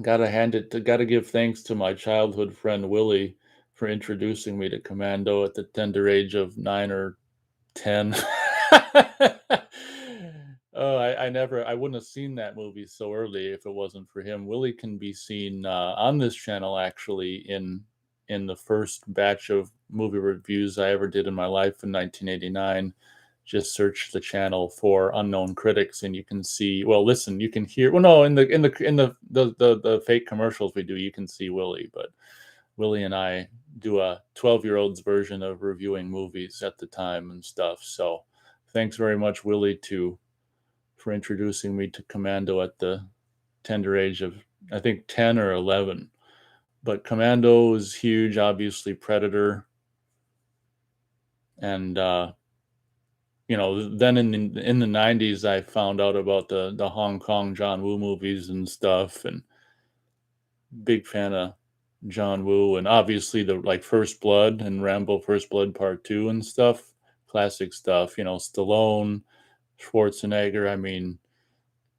gotta give thanks to my childhood friend Willie for introducing me to Commando at the tender age of 9 or 10. Oh, I wouldn't have seen that movie so early if it wasn't for him. Willie can be seen on this channel actually in the first batch of movie reviews I ever did in my life in 1989. Just search the channel for Unknown Critics, and you can see. Well, listen, you can hear. Well, no, in the fake commercials we do, you can see Willie, but Willie and I do a 12-year-old's version of reviewing movies at the time and stuff. So thanks very much, Willie, for introducing me to Commando at the tender age of, I think, 10 or 11. But Commando is huge, obviously Predator. And, then in the 90s, I found out about the Hong Kong John Woo movies and stuff, and big fan of John Woo, and obviously the like First Blood and Rambo First Blood Part 2 and stuff, classic stuff, Stallone, Schwarzenegger, I mean,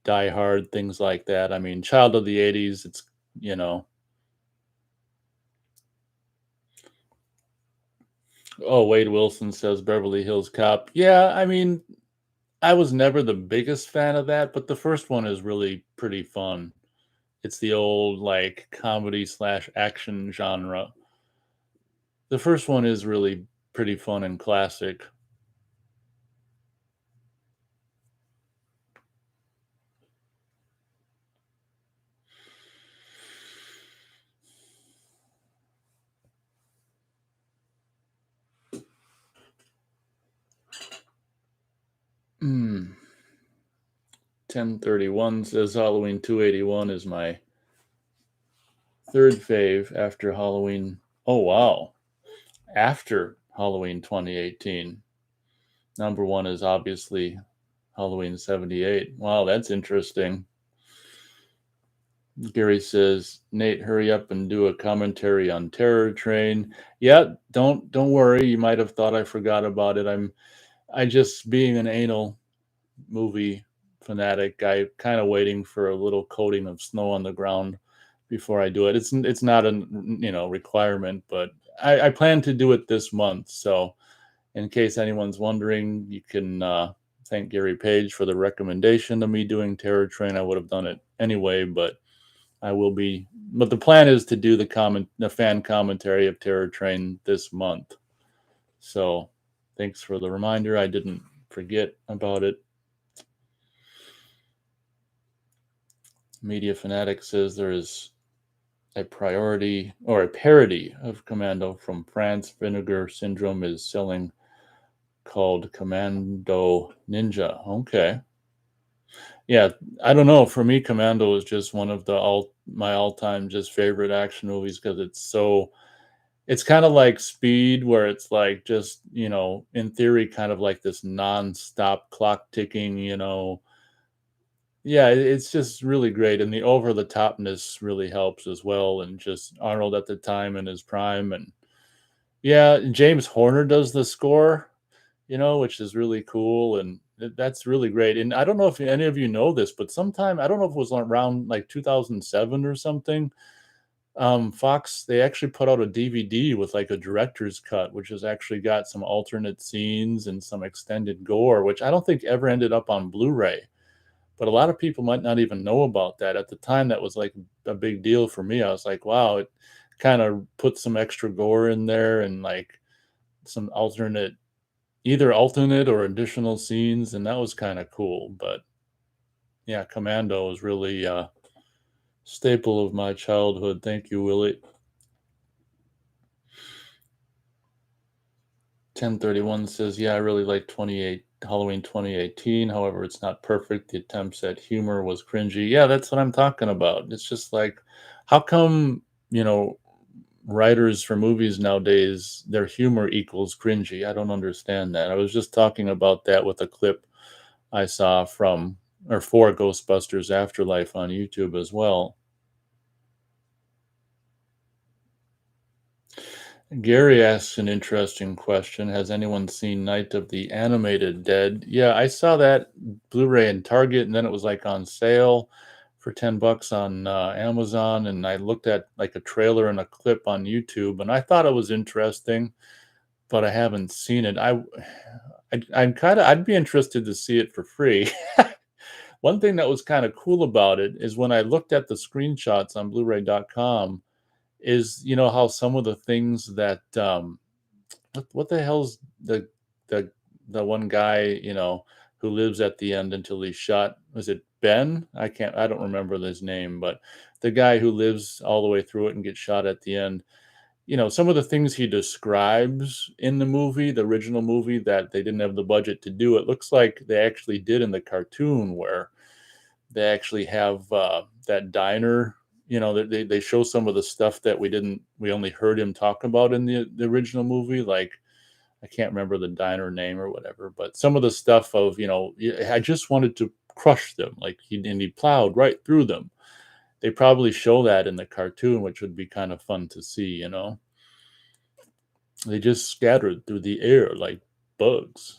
Die Hard, things like that. I mean, child of the 80s, it's, you know. Oh, Wade Wilson says Beverly Hills Cop. Yeah, I mean, I was never the biggest fan of that, but the first one is really pretty fun. It's the old like comedy slash action genre. The first one is really pretty fun and classic. Hmm. 1031 says Halloween 281 is my third fave after Halloween. Oh, wow. After Halloween 2018. Number one is obviously Halloween 78. Wow, that's interesting. Gary says, Nate, hurry up and do a commentary on Terror Train. Yeah, don't worry. You might have thought I forgot about it. I just being an anal movie fanatic, I kind of waiting for a little coating of snow on the ground before I do it. It's not a requirement, but I plan to do it this month. So in case anyone's wondering, you can thank Gary Page for the recommendation of me doing Terror Train. I would have done it anyway, but I will be. But the plan is to do the fan commentary of Terror Train this month. So thanks for the reminder. I didn't forget about it. Media Fanatic says there is a parody of Commando from France. Vinegar Syndrome is selling, called Commando Ninja. Okay. Yeah, I don't know. For me, Commando is just one of my all-time just favorite action movies because it's kind of like Speed, where it's like just, in theory, kind of like this non-stop clock ticking, Yeah, it's just really great, and the over the topness really helps as well, and just Arnold at the time in his prime, and yeah, James Horner does the score, which is really cool, and that's really great. And I don't know if any of you know this, but sometime I don't know if it was around like 2007 or something. Fox, they actually put out a DVD with like a director's cut, which has actually got some alternate scenes and some extended gore, which I don't think ever ended up on Blu-ray. But a lot of people might not even know about that. At the time, that was like a big deal for me. I was like, wow, it kind of put some extra gore in there and like some either alternate or additional scenes, and that was kind of cool. But yeah, Commando was really a staple of my childhood. Thank you, Willie. 1031 says, "Yeah, I really like 28 Halloween 2018. However, it's not perfect. The attempts at humor was cringy." Yeah, that's what I'm talking about. It's just like, how come, you know, writers for movies nowadays, their humor equals cringy? I don't understand that. I was just talking about that with a clip I saw from or for Ghostbusters Afterlife on YouTube as well. Gary asks an interesting question. Has anyone seen Night of the Animated Dead? Yeah, I saw that Blu-ray in Target, and then it was like on sale for $10 on Amazon. And I looked at like a trailer and a clip on YouTube, and I thought it was interesting, but I haven't seen it. I'm kind of, I'd be interested to see it for free. One thing that was kind of cool about it is when I looked at the screenshots on Blu-ray.com, is how some of the things that what the hell's the the one guy, who lives at the end until he's shot? Was it Ben? I don't remember his name, but the guy who lives all the way through it and gets shot at the end. Some of the things he describes in the movie, the original movie, that they didn't have the budget to do, it looks like they actually did in the cartoon, where they actually have that diner. They show some of the stuff that we only heard him talk about in the original movie. Like, I can't remember the diner name or whatever, but some of the stuff of, I just wanted to crush them. Like, he plowed right through them. They probably show that in the cartoon, which would be kind of fun to see. They just scattered through the air like bugs.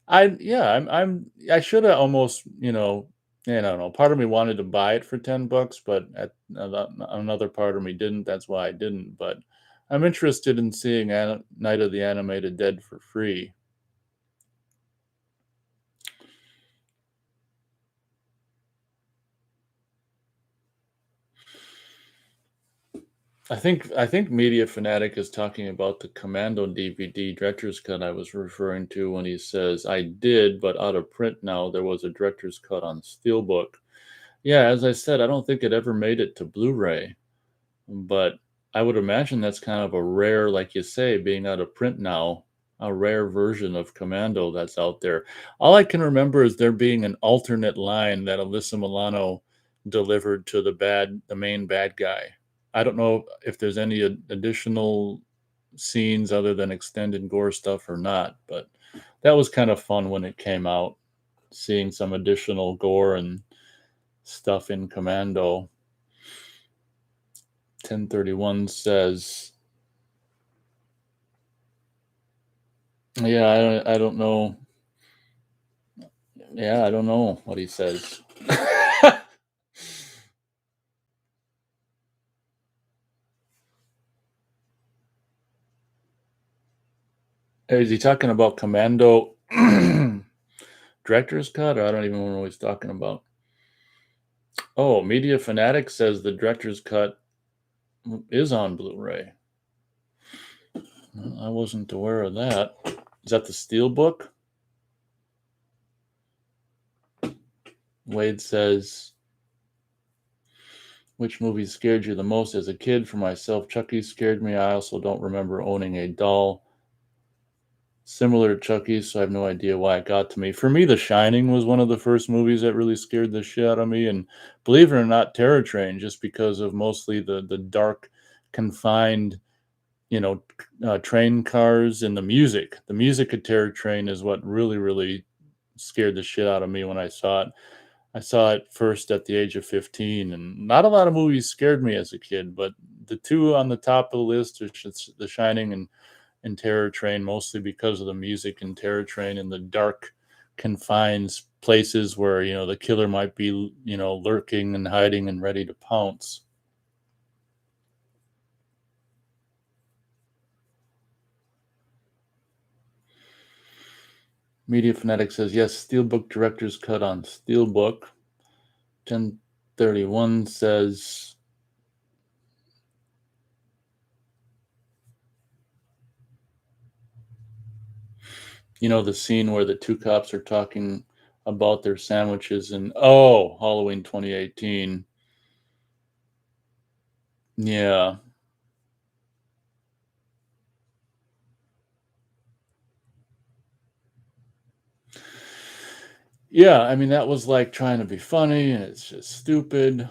I should have almost, I don't know. Part of me wanted to buy it for $10, but another part of me didn't. That's why I didn't. But I'm interested in seeing Night of the Animated Dead for free. I think Media Fanatic is talking about the Commando DVD director's cut I was referring to when he says, "I did, but out of print now. There was a director's cut on Steelbook." Yeah, as I said, I don't think it ever made it to Blu-ray, but I would imagine that's kind of a rare, like you say, being out of print now, a rare version of Commando that's out there. All I can remember is there being an alternate line that Alyssa Milano delivered to the main bad guy. I don't know if there's any additional scenes other than extended gore stuff or not, but that was kind of fun when it came out, seeing some additional gore and stuff in Commando. 1031 says, yeah, I don't know. Yeah, I don't know what he says. Is he talking about Commando director's cut, or I don't even know what he's talking about? Oh, Media Fanatic says the director's cut is on Blu-ray. I wasn't aware of that. Is that the Steelbook? Wade says, which movie scared you the most as a kid? For myself, Chucky scared me. I also don't remember owning a doll similar to Chucky, so I have no idea why it got to me. For me, The Shining was one of the first movies that really scared the shit out of me, and believe it or not, Terror Train, just because of mostly the dark, confined, train cars and the music. The music of Terror Train is what really, really scared the shit out of me when I saw it. I saw it first at the age of 15, and not a lot of movies scared me as a kid, but the two on the top of the list are The Shining and Terror Train, mostly because of the music in Terror Train and the dark, confined places where the killer might be lurking and hiding and ready to pounce. Media Fanatic says yes. Steelbook director's cut on Steelbook. 1031 says, the scene where the two cops are talking about their sandwiches and Halloween 2018. Yeah. Yeah, I mean, that was like trying to be funny, and it's just stupid.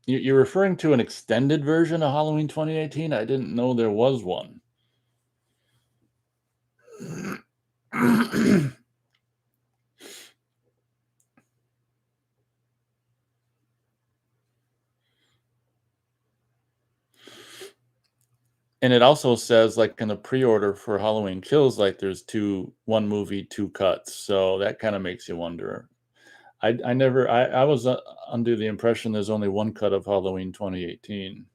You're referring to an extended version of Halloween 2018? I didn't know there was one. And it also says, like, in the pre-order for Halloween Kills, like, there's 1 movie, 2 cuts, so that kinda makes you wonder. I never I was, under the impression there's only 1 cut of Halloween 2018.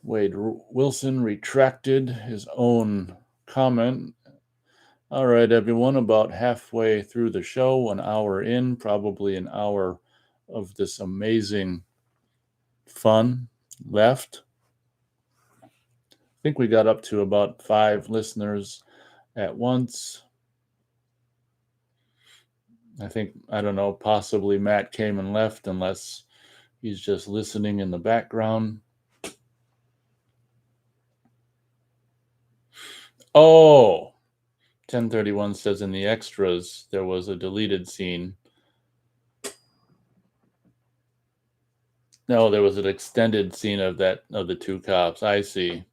Wade Wilson retracted his own comment. All right, everyone, about halfway through the show, an hour in, probably an hour of this amazing fun left. I think we got up to about 5 listeners at once. I think, I don't know, possibly Matt came and left unless he's just listening in the background. Oh, 1031 says in the extras there was a deleted scene. No, there was an extended scene of the 2 cops. I see.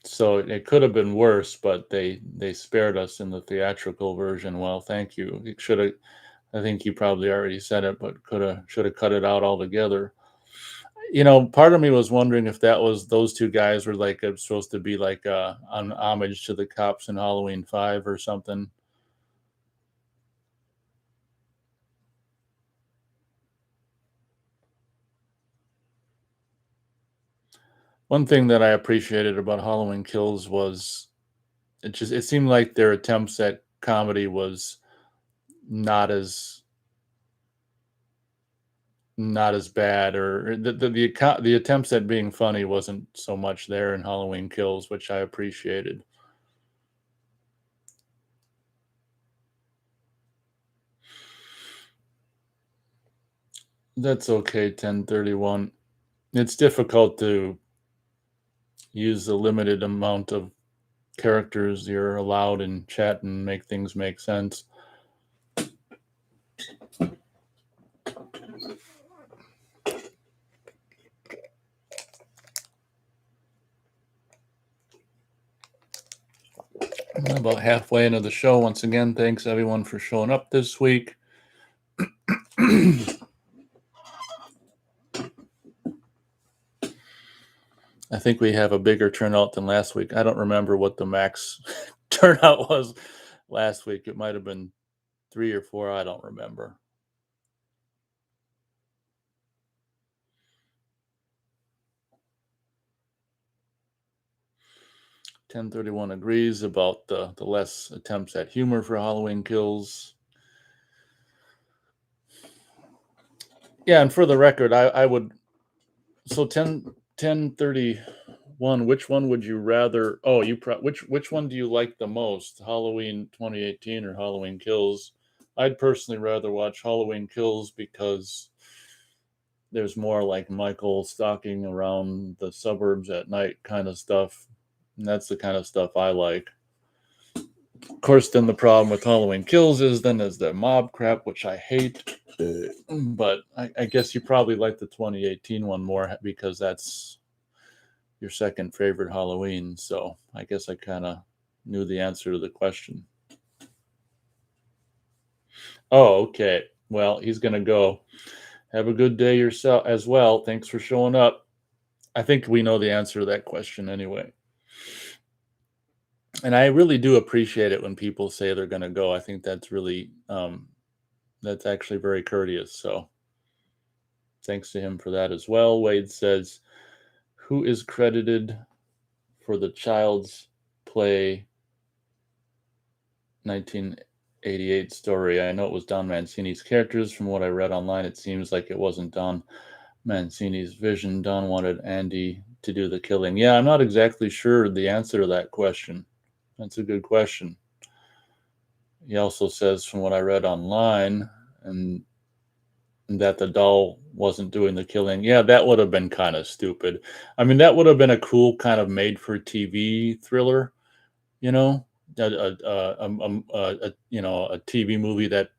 So it could have been worse, but they spared us in the theatrical version. Well, thank you. It should have. I think you probably already said it, but should have cut it out altogether. Part of me was wondering if those 2 guys were like supposed to be like an homage to the cops in Halloween 5 or something. One thing that I appreciated about Halloween Kills was it seemed like their attempts at comedy was not as not as bad, or the attempts at being funny wasn't so much there in Halloween Kills, which I appreciated. That's okay, 1031. It's difficult to use the limited amount of characters you're allowed in chat and make things make sense. About halfway into the show. Once again, thanks everyone for showing up this week. I think we have a bigger turnout than last week. I don't remember what the max turnout was last week. It might have been 3 or 4. I don't remember. (1031) agrees about the less attempts at humor for Halloween Kills. Yeah, and for the record, I would. So 1031. Which one would you rather? Oh, which one do you like the most? Halloween 2018 or Halloween Kills? I'd personally rather watch Halloween Kills because there's more like Michael stalking around the suburbs at night kind of stuff. And that's the kind of stuff I like. Of course, then the problem with Halloween Kills is then there's the mob crap, which I hate. But I guess you probably like the 2018 one more because that's your second favorite Halloween. So I guess I kind of knew the answer to the question. Oh, okay. Well, he's going to go. Have a good day yourself as well. Thanks for showing up. I think we know the answer to that question anyway. And I really do appreciate it when people say they're going to go. I think that's really, that's actually very courteous. So thanks to him for that as well. Wade says, who is credited for the Child's Play 1988 story? I know it was Don Mancini's characters. From what I read online, it seems like it wasn't Don Mancini's vision. Don wanted Andy to do the killing. Yeah, I'm not exactly sure the answer to that question. That's a good question. He also says, from what I read online, and that the doll wasn't doing the killing. Yeah, that would have been kind of stupid. I mean, that would have been a cool kind of made-for-TV thriller, you know, a TV movie that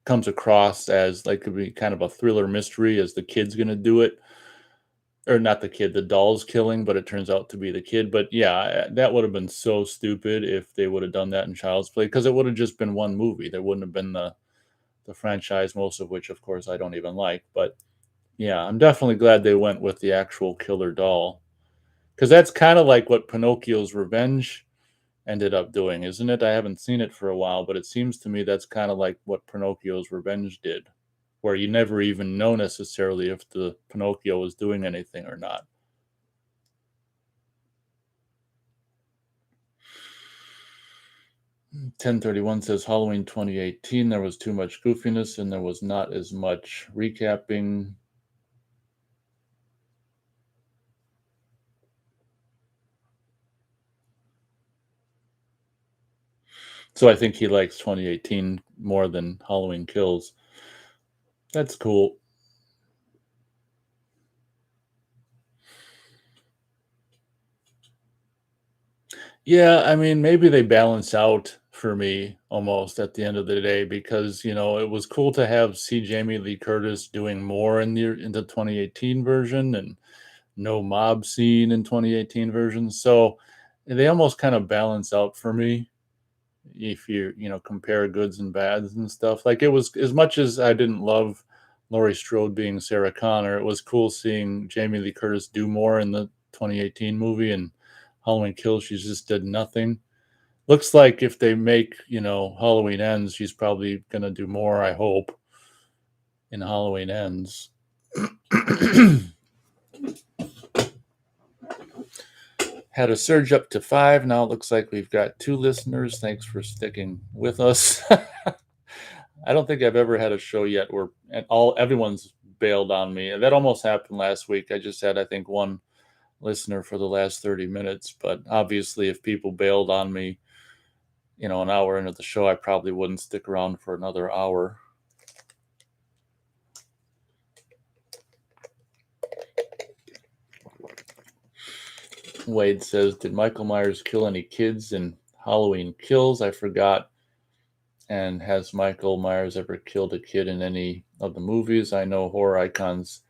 comes across as like could be kind of a thriller mystery. As the kid's gonna do it, or not the kid, the doll's killing, but it turns out to be the kid. But yeah, that would have been so stupid if they would have done that in Child's Play, because it would have just been one movie. There wouldn't have been the franchise, most of which, of course, I don't even like. But yeah, I'm definitely glad they went with the actual killer doll, because that's kind of like what Pinocchio's Revenge ended up doing, isn't it? I haven't seen it for a while, but it seems to me that's kind of like what Pinocchio's Revenge did, where you never even know necessarily if the Pinocchio was doing anything or not. Mm, 1031 says Halloween 2018, there was too much goofiness and there was not as much recapping. So I think he likes 2018 more than Halloween Kills. That's cool. Yeah, I mean, maybe they balance out for me almost at the end of the day, because, it was cool to see Jamie Lee Curtis doing more in the 2018 version, and no mob scene in 2018 version. So they almost kind of balance out for me if you compare goods and bads and stuff. Like, it was, as much as I didn't love Laurie Strode being Sarah Connor, it was cool seeing Jamie Lee Curtis do more in the 2018 movie, and Halloween Kills, she just did nothing. Looks like if they make, Halloween Ends, she's probably gonna do more, I hope, in Halloween Ends. Had a surge up to 5. Now it looks like we've got 2 listeners. Thanks for sticking with us. I don't think I've ever had a show yet where everyone's bailed on me. That almost happened last week. I just had, I think, one listener for the last 30 minutes. But obviously, if people bailed on me, an hour into the show, I probably wouldn't stick around for another hour. Wade says, did Michael Myers kill any kids in Halloween Kills? I forgot. And has Michael Myers ever killed a kid in any of the movies? I know horror icons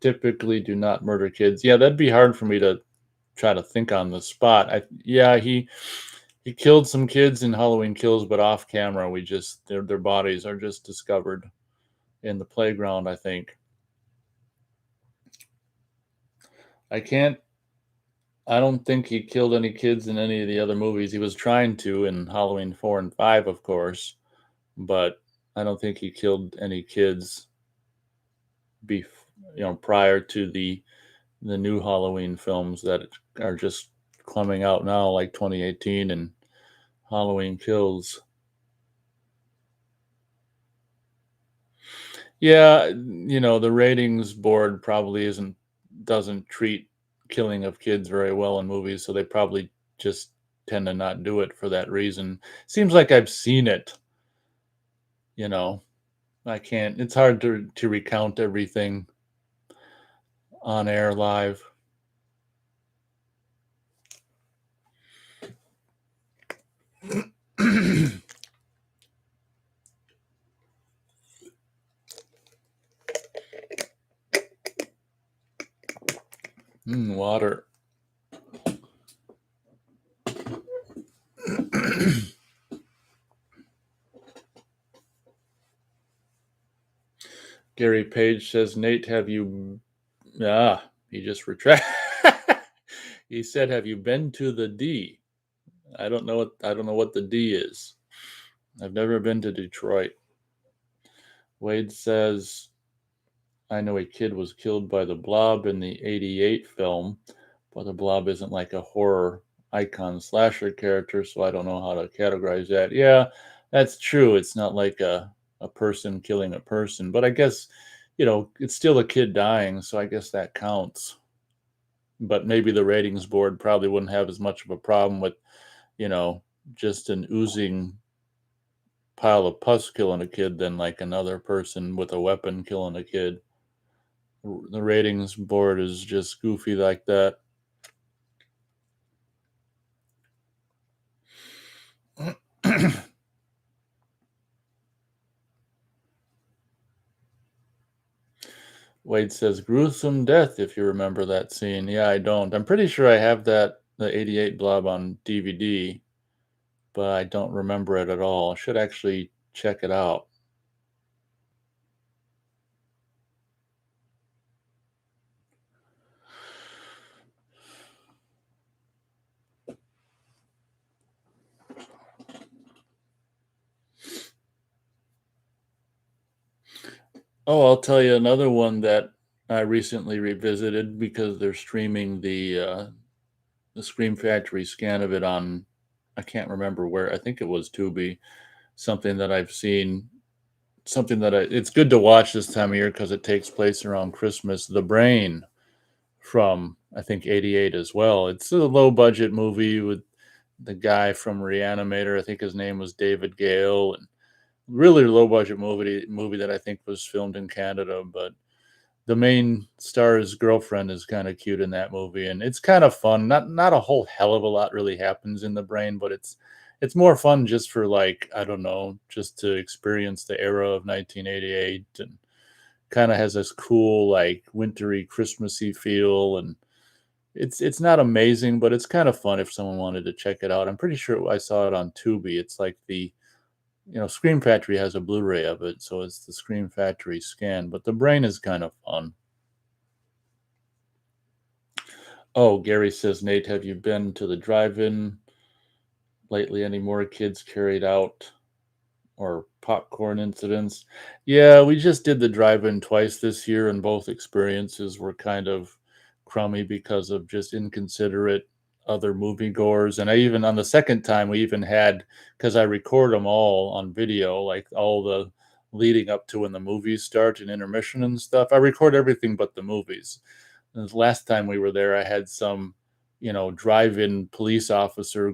typically do not murder kids. Yeah, that'd be hard for me to try to think on the spot. He killed some kids in Halloween Kills, but off camera. Their bodies are just discovered in the playground, I think. I don't think he killed any kids in any of the other movies. He was trying to in Halloween 4 and 5, of course, but I don't think he killed any kids prior to the new Halloween films that are just coming out now, like 2018 and Halloween Kills. Yeah, the ratings board probably doesn't treat killing of kids very well in movies, so they probably just tend to not do it for that reason. Seems like I've seen it, you know. It's hard to recount everything on air live. Water. Gary Page says, Nate, he just retract. He said, have you been to the D? I don't know what the D is. I've never been to Detroit. Wade says, I know a kid was killed by the Blob in the 88 film, but the Blob isn't like a horror icon slasher character, so I don't know how to categorize that. Yeah, that's true. It's not like a person killing a person, but I guess, it's still a kid dying, so I guess that counts. But maybe the ratings board probably wouldn't have as much of a problem with, you know, just an oozing pile of pus killing a kid than like another person with a weapon killing a kid. The ratings board is just goofy like that. Wade says gruesome death if you remember that scene. Yeah, I don't. I'm pretty sure I have that the 88 blob on DVD, but I don't remember it at all. I should actually check it out. Oh, I'll tell you another one that I recently revisited because they're streaming the Scream Factory scan of it on, I can't remember where. I think it was Tubi. Something that I've seen, something that it's good to watch this time of year because it takes place around Christmas. The Brain from I think '88 as well. It's a low budget movie with the guy from Reanimator. I think his name was David Gale, and really low budget movie that I think was filmed in Canada, but the main star's girlfriend is kind of cute in that movie, and it's kind of fun. Not a whole hell of a lot really happens in The Brain, but it's more fun just for like, I don't know, just to experience the era of 1988, and kind of has this cool like wintry Christmassy feel, and it's not amazing, but it's kind of fun if someone wanted to check it out. I'm pretty sure I saw it on Tubi. It's like the Scream Factory has a Blu-ray of it, so it's the Scream Factory scan. But The Brain is kind of fun. Oh, Gary says, Nate, have you been to the drive-in lately? Any more kids carried out or popcorn incidents? Yeah, we just did the drive-in twice this year, and both experiences were kind of crummy because of just inconsiderate other moviegoers. And I even on the second time we even had, because I record them all on video, like all the leading up to when the movies start and intermission and stuff. I record everything but the movies. And the last time we were there, I had some, drive-in police officer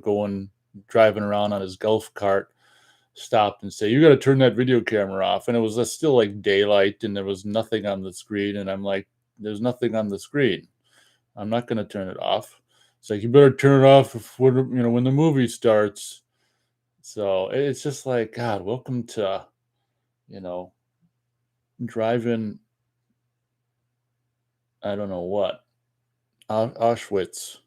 driving around on his golf cart stopped and say, "You got to turn that video camera off." And it was still like daylight, and there was nothing on the screen. And I'm like, "There's nothing on the screen. I'm not going to turn it off." It's like, "You better turn it off when the movie starts." So it's just like, God, welcome to you know drive-in. I don't know what Auschwitz.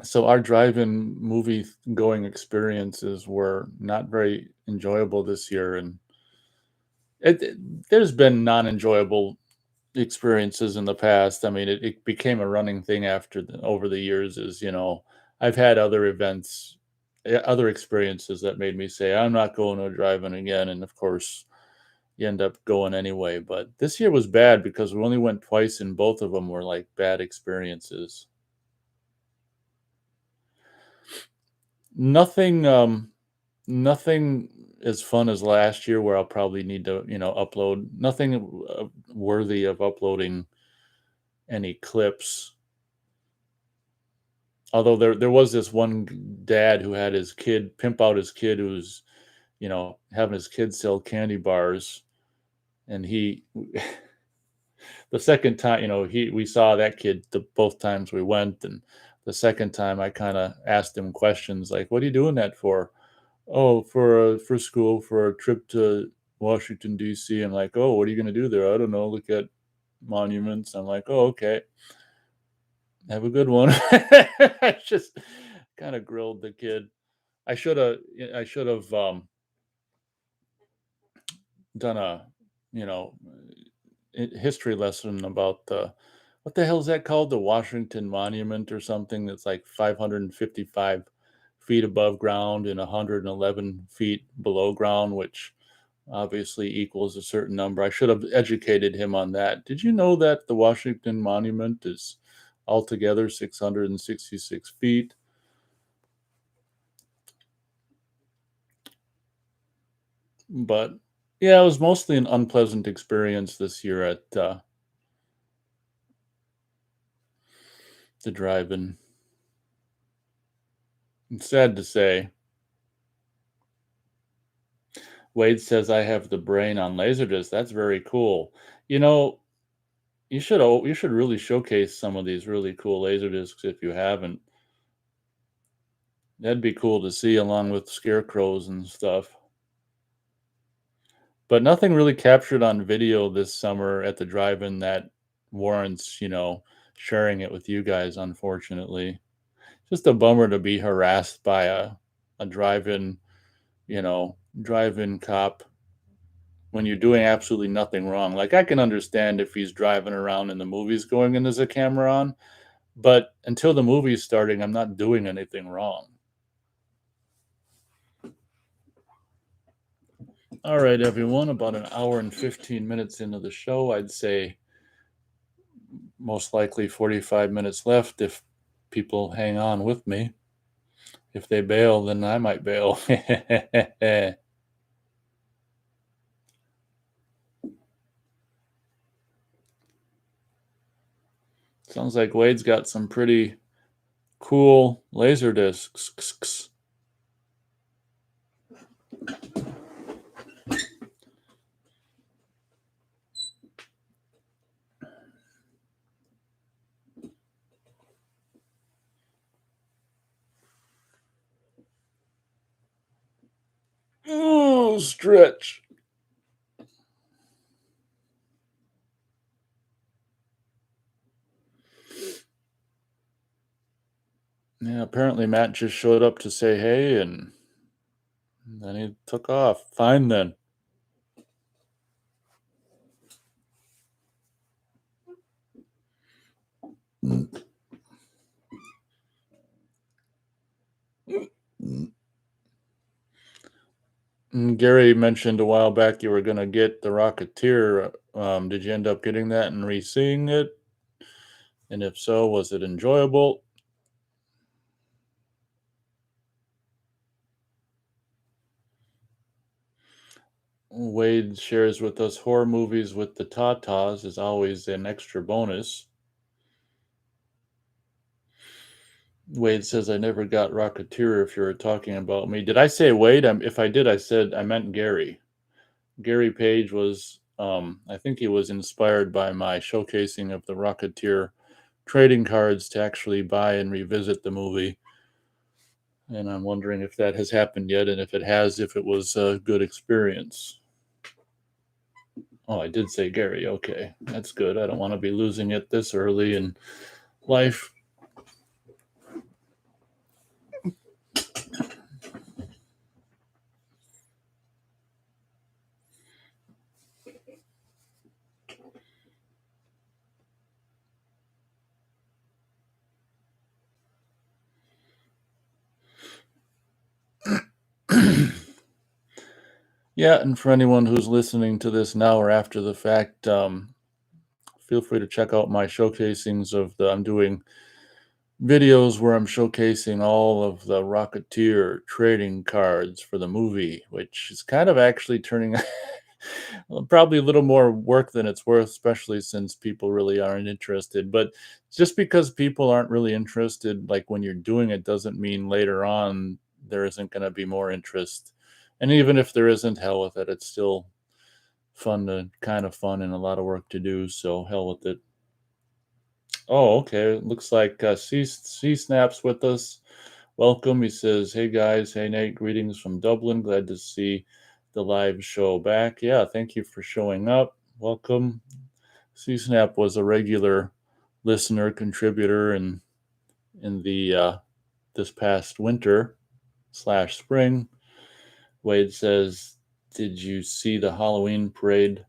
So our drive-in movie going experiences were not very enjoyable this year, and there's been non-enjoyable experiences in the past. I mean, it became a running thing over the years. I've had other events, other experiences that made me say I'm not going to a drive-in again, and of course you end up going anyway. But this year was bad because we only went twice, and both of them were like bad experiences. Nothing, nothing as fun as last year where I'll probably need to, upload nothing worthy of uploading any clips. Although there was this one dad who had his kid pimp out his kid who's, having his kid sell candy bars, and he the second time, we saw that kid both times we went, and the second time I kind of asked him questions like, "What are you doing that for?" "Oh, for school, for a trip to Washington D.C." I'm like, "Oh, what are you gonna do there?" "I don't know, look at monuments." I'm like, "Oh, okay. Have a good one." I just kind of grilled the kid. I should have done a, you know, history lesson about the what the hell is that called? The Washington Monument or something that's like 555 feet above ground and 111 feet below ground, which obviously equals a certain number. I should have educated him on that. Did you know that the Washington Monument is altogether 666 feet? But yeah, it was mostly an unpleasant experience this year at the drive-in. It's sad to say. Wade says I have the brain on Laserdisc. That's very cool. You know, you should really showcase some of these really cool Laserdiscs if you haven't. That'd be cool to see along with scarecrows and stuff. But nothing really captured on video this summer at the drive-in that warrants, sharing it with you guys, unfortunately. Just a bummer to be harassed by a drive-in cop when you're doing absolutely nothing wrong. Like, I can understand if he's driving around in the movies going and there's a camera on, but until the movie's starting, I'm not doing anything wrong. All right, everyone, about an hour and 15 minutes into the show, I'd say most likely 45 minutes left if people hang on with me. If they bail, then I might bail. Sounds like Wade's got some pretty cool laser discs. Ooh, stretch. Yeah, apparently Matt just showed up to say hey, and then he took off. Fine then. Gary mentioned a while back you were going to get The Rocketeer. Did you end up getting that and re-seeing it? And if so, was it enjoyable? Wade shares with us horror movies with the Tatas is always an extra bonus. Wade says, I never got Rocketeer if you were talking about me. Did I say Wade? If I did, I meant Gary. Gary Page was, I think he was inspired by my showcasing of the Rocketeer trading cards to actually buy and revisit the movie. And I'm wondering if that has happened yet, and if it has, if it was a good experience. Oh, I did say Gary. Okay, that's good. I don't want to be losing it this early in life. Yeah, and for anyone who's listening to this now or after the fact, feel free to check out my showcasings of I'm doing videos where I'm showcasing all of the Rocketeer trading cards for the movie, which is kind of actually turning probably a little more work than it's worth, especially since people really aren't interested. But just because people aren't really interested, like when you're doing it, doesn't mean later on there isn't going to be more interest. And even if there isn't, hell with it. It's still kind of fun and a lot of work to do. So hell with it. Oh, okay. Looks like C Snap's with us. Welcome. He says, "Hey guys, hey Nate, greetings from Dublin. Glad to see the live show back." Yeah, thank you for showing up. Welcome. C Snap was a regular listener contributor in the this past winter / spring. Wade says, "Did you see the Halloween parade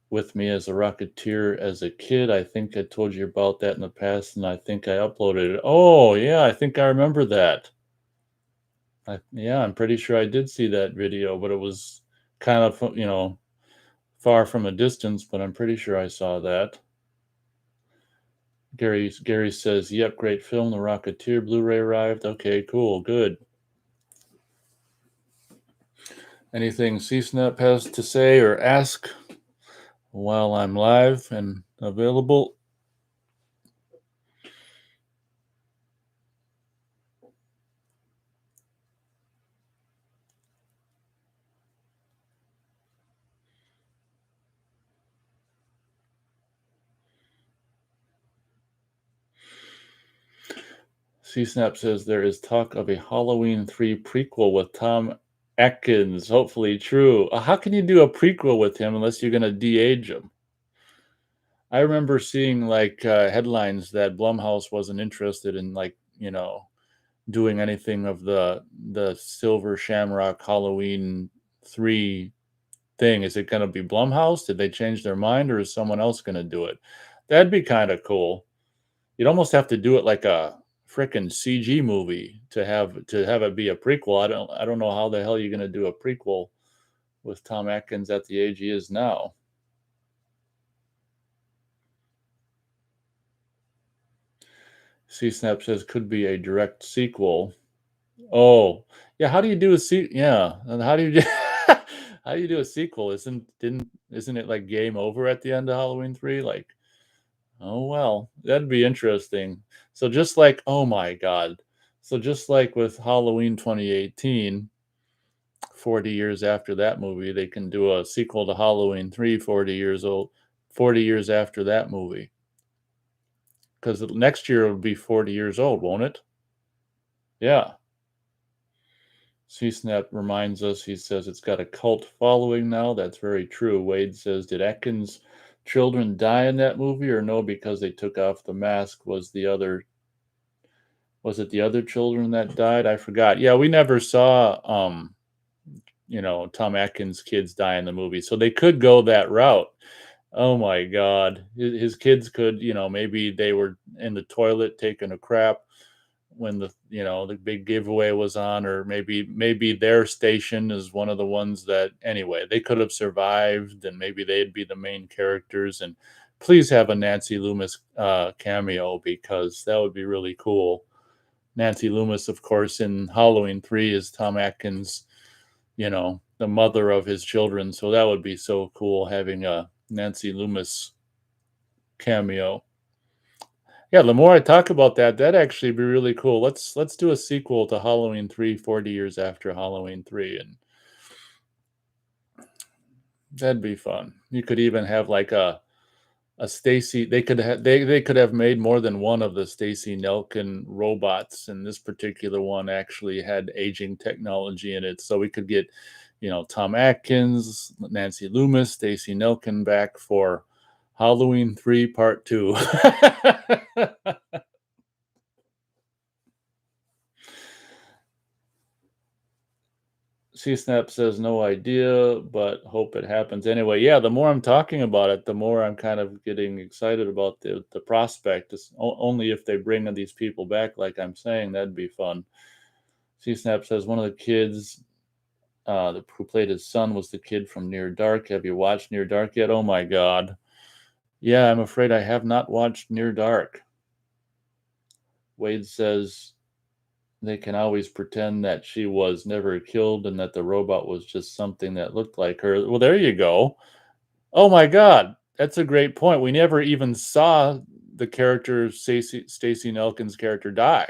with me as a Rocketeer as a kid? I think I told you about that in the past, and I think I uploaded it." Oh, yeah, I think I remember that. Yeah, I'm pretty sure I did see that video, but it was kind of, far from a distance, but I'm pretty sure I saw that. Gary says, "Yep, great film. The Rocketeer Blu-ray arrived." Okay, cool, good. Anything C-Snap has to say or ask while I'm live and available? C-Snap says there is talk of a Halloween 3 prequel with Tom Atkins. Hopefully true. How can you do a prequel with him unless you're gonna de-age him? I remember seeing like headlines that Blumhouse wasn't interested in like, doing anything of the Silver Shamrock Halloween 3 thing. Is it gonna be Blumhouse? Did they change their mind or is someone else gonna do it? That'd be kind of cool. You'd almost have to do it like a frickin' CG movie to have it be a prequel. I don't know how the hell you're gonna do a prequel with Tom Atkins at the age he is now. C-Snap says could be a direct sequel. Oh, yeah, how do you do a yeah, and how do you how do you do a sequel? Isn't it like game over at the end of Halloween 3? Like, oh well, that'd be interesting. So just like, oh my god. So just like with Halloween 2018, 40 years after that movie, they can do a sequel to Halloween 3 40 years old, 40 years after that movie. Because next year it'll be 40 years old, won't it? Yeah. C-Snap reminds us, he says it's got a cult following now. That's very true. Wade says, did Atkins' children die in that movie or no because they took off the mask? Was it the other children that died? I forgot. Yeah, we never saw Tom Atkins' kids die in the movie. So they could go that route. Oh my God. His kids could, maybe they were in the toilet taking a crap when the big giveaway was on, or maybe their station is one of the ones that anyway, they could have survived and maybe they'd be the main characters. And please have a Nancy Loomis cameo because that would be really cool. Nancy Loomis, of course, in Halloween 3 is Tom Atkins, the mother of his children. So that would be so cool having a Nancy Loomis cameo. Yeah, the more I talk about that, that'd actually be really cool. Let's do a sequel to Halloween 3 40 years after Halloween 3, and that'd be fun. You could even have like a Stacy. They could have made more than one of the Stacy Nelkin robots, and this particular one actually had aging technology in it. So we could get, Tom Atkins, Nancy Loomis, Stacy Nelkin back for Halloween 3 Part 2. C-Snap says no idea, but hope it happens anyway. Yeah, the more I'm talking about it, the more I'm kind of getting excited about the prospect. It's only if they bring these people back, like I'm saying, that'd be fun. C-Snap says one of the kids who played his son was the kid from Near Dark. Have you watched Near Dark yet? Oh my God. Yeah, I'm afraid I have not watched Near Dark. Wade says they can always pretend that she was never killed and that the robot was just something that looked like her. Well, there you go. Oh my God, that's a great point. We never even saw the character Stacey Nelkin's character die.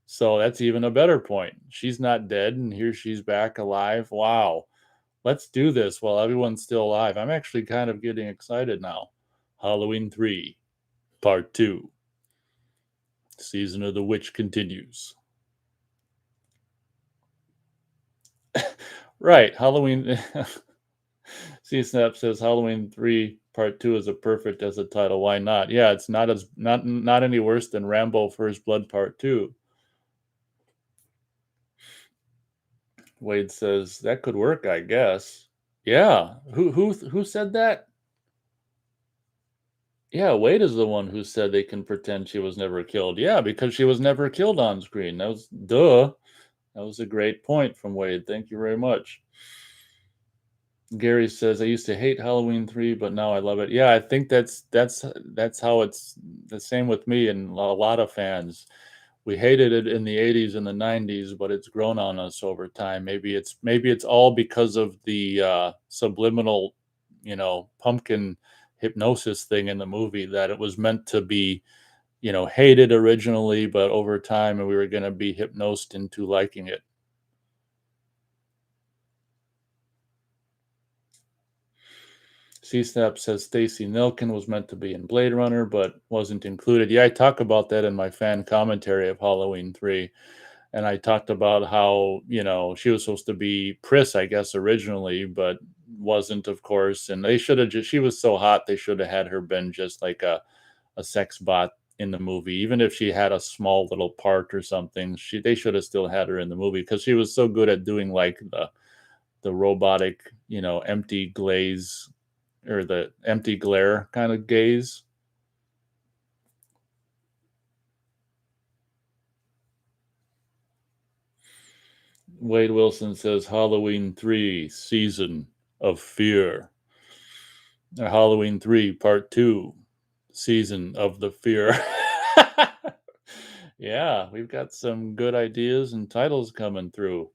So that's even a better point. She's not dead, and here she's back alive. Wow. Let's do this while everyone's still alive. I'm actually kind of getting excited now. Halloween 3, Part 2. Season of the Witch continues. Right, Halloween. C-Snap says Halloween 3 Part 2 is a perfect as a title. Why not? Yeah, it's not any worse than Rambo First Blood Part 2. Wade says that could work, I guess. Yeah. Who said that? Yeah, Wade is the one who said they can pretend she was never killed. Yeah, because she was never killed on screen. That was duh. That was a great point from Wade. Thank you very much. Gary says I used to hate Halloween 3, but now I love it. Yeah, I think that's how it's the same with me and a lot of fans. We hated it in the 80s and the 90s, but it's grown on us over time. Maybe it's all because of the subliminal, pumpkin hypnosis thing in the movie, that it was meant to be, hated originally, but over time we were going to be hypnosed into liking it. C-Snap says Stacy Nelkin was meant to be in Blade Runner, but wasn't included. Yeah, I talk about that in my fan commentary of Halloween 3. And I talked about how, she was supposed to be Pris, I guess, originally, but wasn't, of course. And they should have just, she was so hot, they should have had her been just like a sex bot in the movie. Even if she had a small little part or something, they should have still had her in the movie because she was so good at doing like the robotic, empty glaze or the empty glare kind of gaze. Wade Wilson says Halloween 3 Season of Fear. Halloween 3 Part 2 Season of the Fear. Yeah, we've got some good ideas and titles coming through.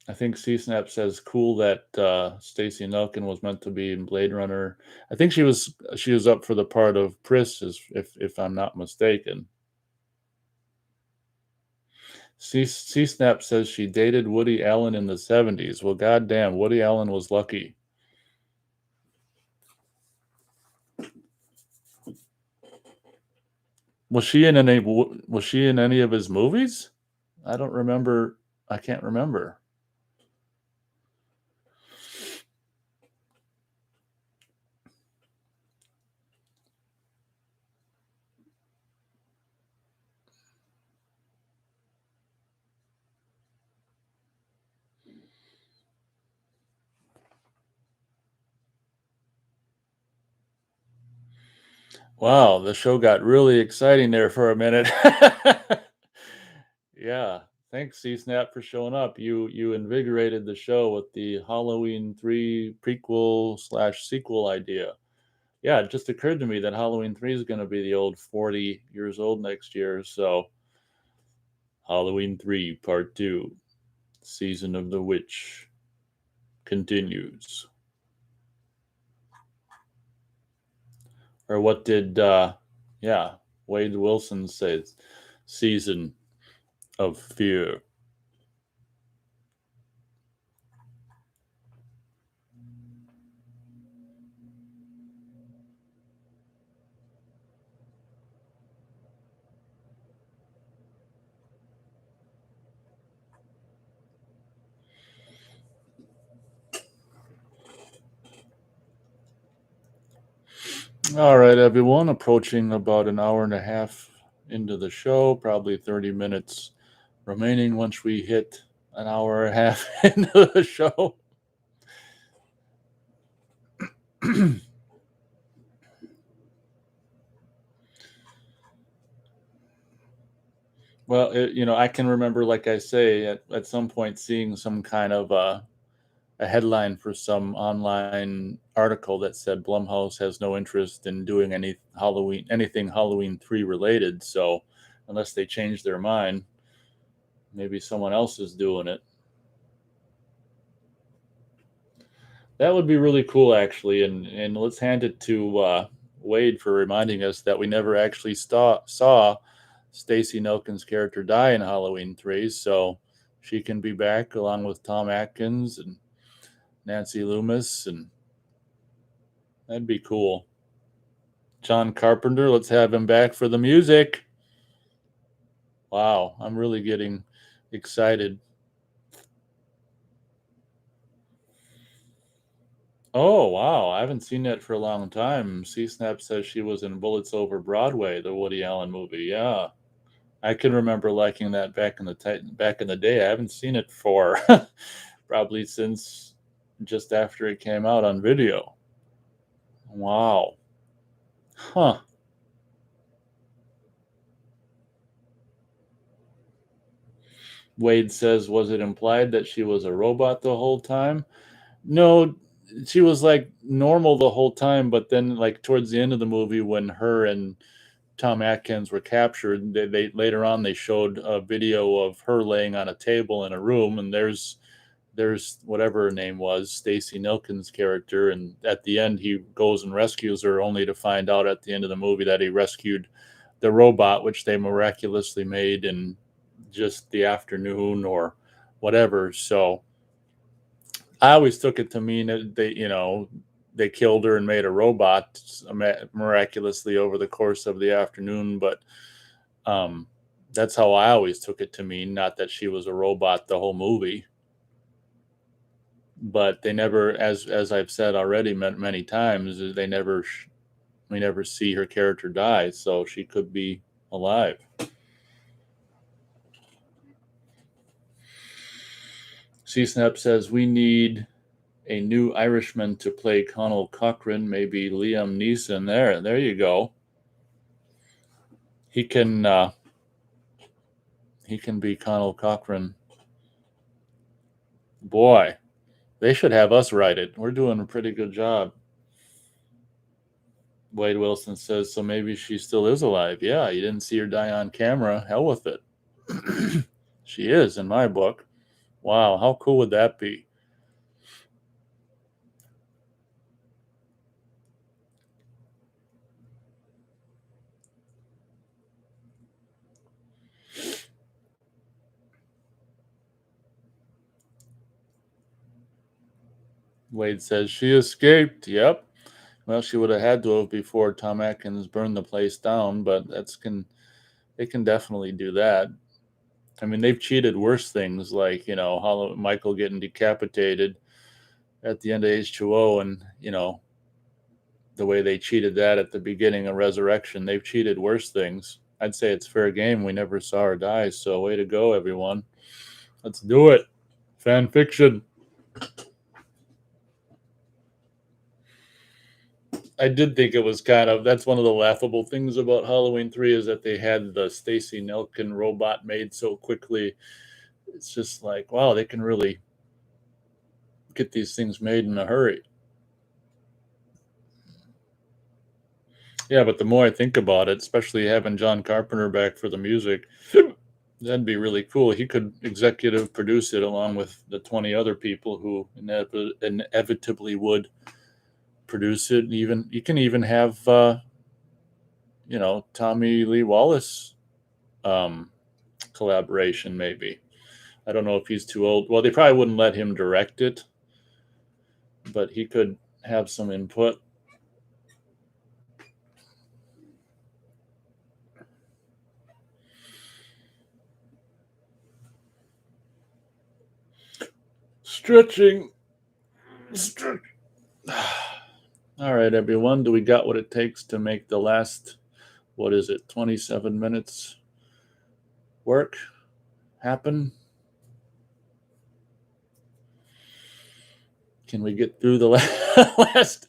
I think C-Snap says cool that Stacy Nelkin was meant to be in Blade Runner. I think she was up for the part of Pris, if I'm not mistaken. C-Snap says she dated Woody Allen in the 70s. Well, goddamn, Woody Allen was lucky. Was she in any of his movies? I don't remember. I can't remember. Wow, the show got really exciting there for a minute. Yeah, thanks C-Snap for showing up. You invigorated the show with the Halloween 3 prequel slash sequel idea. Yeah, it just occurred to me that Halloween 3 is going to be the old 40 years old next year. So Halloween 3 Part 2 Season of the Witch continues. Or what did yeah, Wade Wilson say? Season of Fear. All right, everyone, approaching about an hour and a half into the show, probably 30 minutes remaining once we hit an hour and a half into the show. Well, I can remember, like I say, at some point seeing some kind of a headline for some online article that said Blumhouse has no interest in doing anything Halloween 3 related. So unless they change their mind, maybe someone else is doing it. That would be really cool, actually. And let's hand it to Wade for reminding us that we never actually saw Stacy Nelkin's character die in Halloween 3. So she can be back along with Tom Atkins and Nancy Loomis, and that'd be cool. John Carpenter, let's have him back for the music. Wow, I'm really getting excited. Oh, wow, I haven't seen that for a long time. C-Snap says she was in Bullets Over Broadway, the Woody Allen movie. Yeah, I can remember liking that back in the day. I haven't seen it for probably since just after it came out on video. Wow. Huh. Wade says, was it implied that she was a robot the whole time? No, she was like normal the whole time, but then like towards the end of the movie when her and Tom Atkins were captured, they later on they showed a video of her laying on a table in a room, and there's whatever her name was, Stacy Nelkin's character, and at the end he goes and rescues her, only to find out at the end of the movie that he rescued the robot, which they miraculously made in just the afternoon or whatever. So I always took it to mean that they killed her and made a robot miraculously over the course of the afternoon, but um, that's how I always took it to mean, not that she was a robot the whole movie. But they never, as I've said already many times, we never see her character die, so she could be alive. C-Snap says we need a new Irishman to play Conal Cochran, maybe Liam Neeson. There you go. He can be Conal Cochran. Boy, they should have us write it. We're doing a pretty good job. Wade Wilson says, so maybe she still is alive. Yeah, you didn't see her die on camera. Hell with it. She is, in my book. Wow, how cool would that be? Wade says, she escaped. Yep. Well, she would have had to have before Tom Atkins burned the place down, but they can definitely do that. I mean, they've cheated worse things like, Michael getting decapitated at the end of H2O, and, the way they cheated that at the beginning of Resurrection. They've cheated worse things. I'd say it's fair game. We never saw her die, so way to go, everyone. Let's do it. Fan fiction. I did think it was that's one of the laughable things about Halloween 3 is that they had the Stacy Nelkin robot made so quickly. It's just like, wow, they can really get these things made in a hurry. Yeah, but the more I think about it, especially having John Carpenter back for the music, that'd be really cool. He could executive produce it along with the 20 other people who inevitably would produce it. Even you can even have Tommy Lee Wallace collaboration maybe. I don't know if he's too old. Well, they probably wouldn't let him direct it, but he could have some input. Stretching. All right, everyone. Do we got what it takes to make the last, 27 minutes work happen? Can we get through the last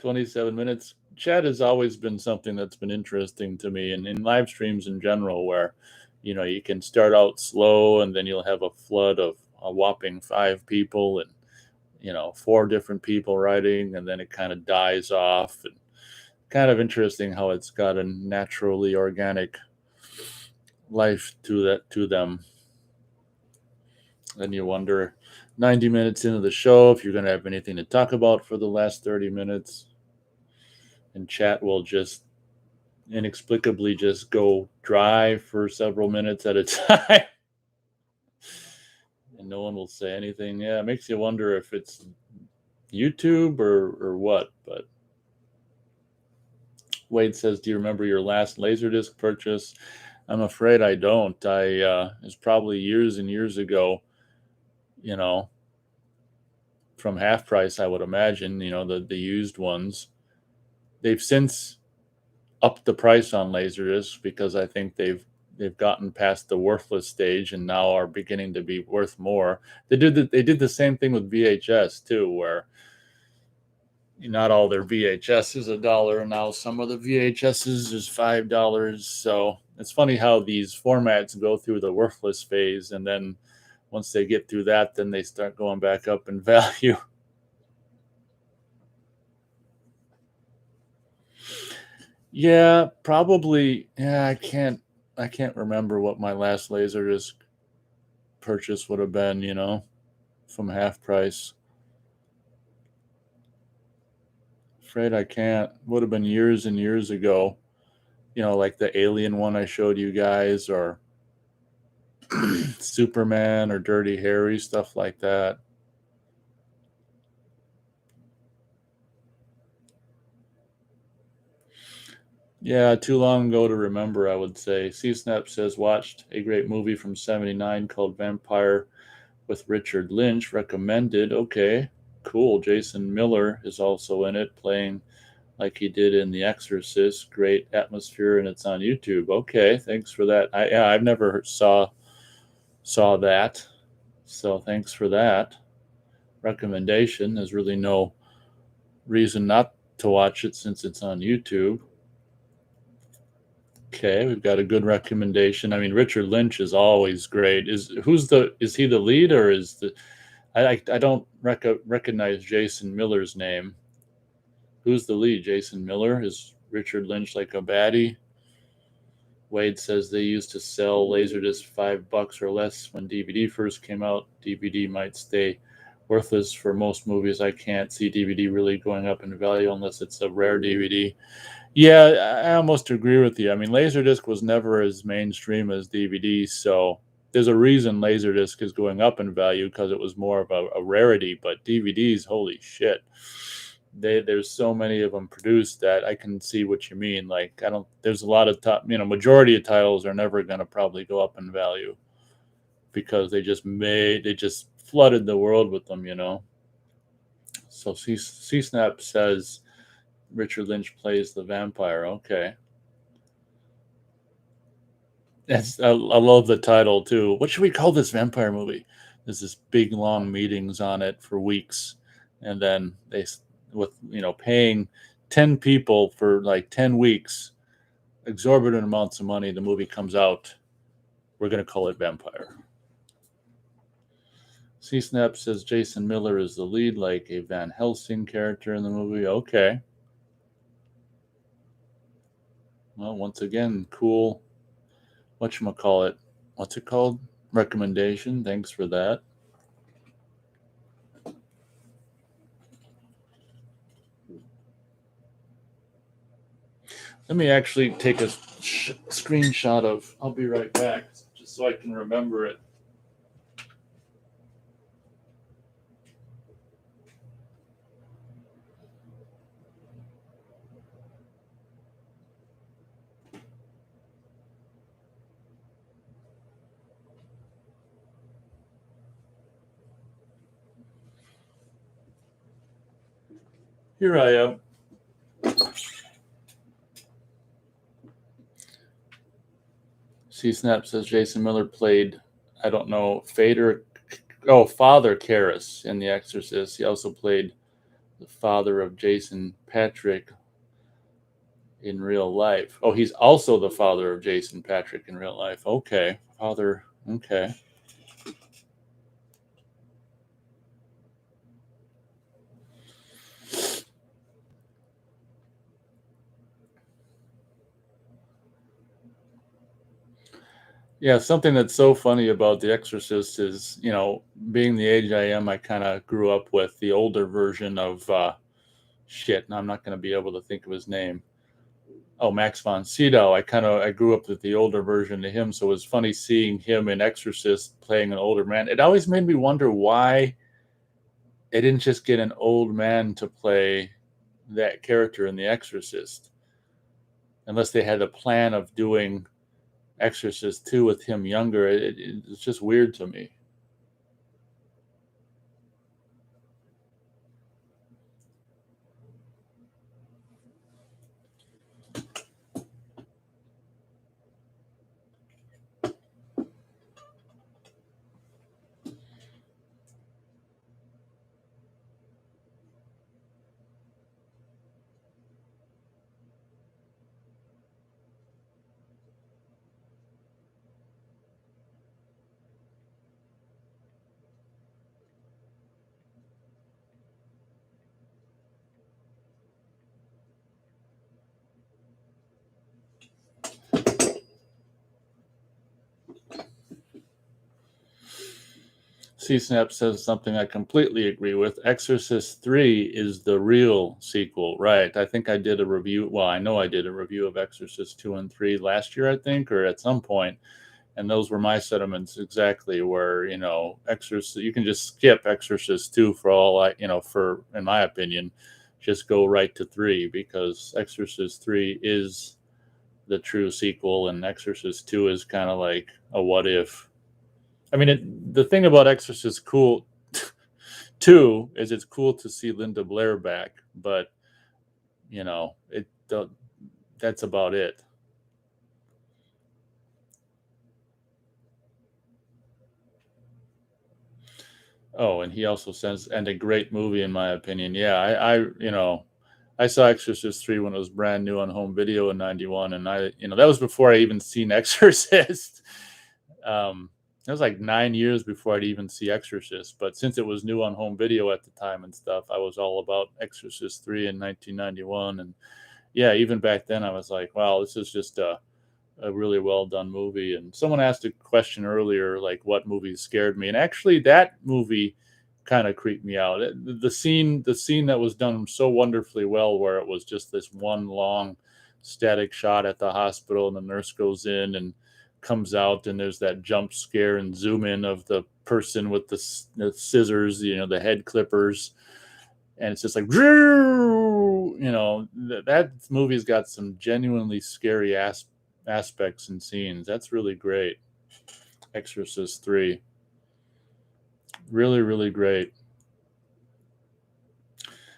27 minutes? Chat has always been something that's been interesting to me, and in live streams in general, where you can start out slow and then you'll have a flood of a whopping 5 people and 4 different people writing, and then it kind of dies off. And kind of interesting how it's got a naturally organic life to them. Then you wonder 90 minutes into the show if you're going to have anything to talk about for the last 30 minutes, and chat will just inexplicably just go dry for several minutes at a time and no one will say anything. Yeah, it makes you wonder if it's YouTube or what. But Wade says, do you remember your last Laserdisc purchase? I'm afraid I don't. It was probably years and years ago, from half price, I would imagine, the used ones. They've since upped the price on Laserdisc because I think they've gotten past the worthless stage and now are beginning to be worth more. They did the same thing with VHS too, where not all their VHS is $1, and now some of the VHSs is $5. So it's funny how these formats go through the worthless phase, and then once they get through that, then they start going back up in value. Yeah, probably. Yeah, I can't remember what my last Laserdisc purchase would have been, from half price. Afraid I can't. Would have been years and years ago. Like the Alien one I showed you guys, or Superman or Dirty Harry, stuff like that. Yeah, too long ago to remember, I would say. C-Snap says, watched a great movie from 79 called Vampire with Richard Lynch. Recommended. Okay, cool. Jason Miller is also in it, playing like he did in The Exorcist. Great atmosphere, and it's on YouTube. Okay, thanks for that. I've never saw that, so thanks for that recommendation. There's really no reason not to watch it since it's on YouTube. Okay, we've got a good recommendation. I mean, Richard Lynch is always great. Is he the lead, or is the I don't recognize Jason Miller's name. Who's the lead? Jason Miller? Is Richard Lynch like a baddie? Wade says they used to sell Laserdisc $5 or less when DVD first came out. DVD might stay worthless for most movies. I can't see DVD really going up in value unless it's a rare DVD. Yeah, I almost agree with you. I mean, Laserdisc was never as mainstream as DVD, so there's a reason Laserdisc is going up in value because it was more of a rarity. But DVDs, holy shit, there's so many of them produced that I can see what you mean. Like, I don't. There's a lot of majority of titles are never going to probably go up in value because they just flooded the world with them. So C Snap says Richard Lynch plays the vampire. Okay. I love the title too. What should we call this vampire movie? There's this big long meetings on it for weeks, and then with paying 10 people for like 10 weeks, exorbitant amounts of money. The movie comes out. We're gonna call it Vampire. C Snap says Jason Miller is the lead, like a Van Helsing character in the movie. Okay. Well, once again, cool. Whatchamacallit? What's it called? Recommendation. Thanks for that. Let me actually take a screenshot of. I'll be right back, just so I can remember it. Here I am. C Snap says Jason Miller played, I don't know, Father Karras in The Exorcist. He also played the father of Jason Patrick in real life. Oh, he's also the father of Jason Patrick in real life. Okay. Father. Okay. Yeah, something that's so funny about The Exorcist is, being the age I am, I kind of grew up with the older version of shit. And I'm not going to be able to think of his name. Oh, Max von Sydow. I grew up with the older version of him, so it was funny seeing him in Exorcist playing an older man. It always made me wonder why they didn't just get an old man to play that character in The Exorcist, unless they had a plan of doing Exorcist 2 with him younger. It's just weird to me. C-Snap says something I completely agree with. Exorcist 3 is the real sequel, right? I think I did a review. Well, I know I did a review of Exorcist 2 and 3 last year, I think, or at some point. And those were my sentiments exactly, where, Exorcist, you can just skip Exorcist 2 for all in my opinion, just go right to 3, because Exorcist 3 is the true sequel, and Exorcist 2 is kind of like a what if. I mean, the thing about Exorcist cool 2 is it's cool to see Linda Blair back, but that's about it. Oh, and he also says, and a great movie in my opinion. Yeah, I saw Exorcist 3 when it was brand new on home video in 91, and that was before I even seen Exorcist. That was like 9 years before I'd even see Exorcist, but since it was new on home video at the time and stuff, I was all about Exorcist 3 in 1991. And yeah, even back then I was like, wow, this is just a really well done movie. And someone asked a question earlier, like what movies scared me, and actually that movie kind of creeped me out. The scene that was done so wonderfully well, where it was just this one long static shot at the hospital, and the nurse goes in and comes out, and there's that jump scare and zoom in of the person with the scissors, the head clippers, and it's just like, that movie's got some genuinely scary aspects and scenes. That's really great. Exorcist 3. Really, really great.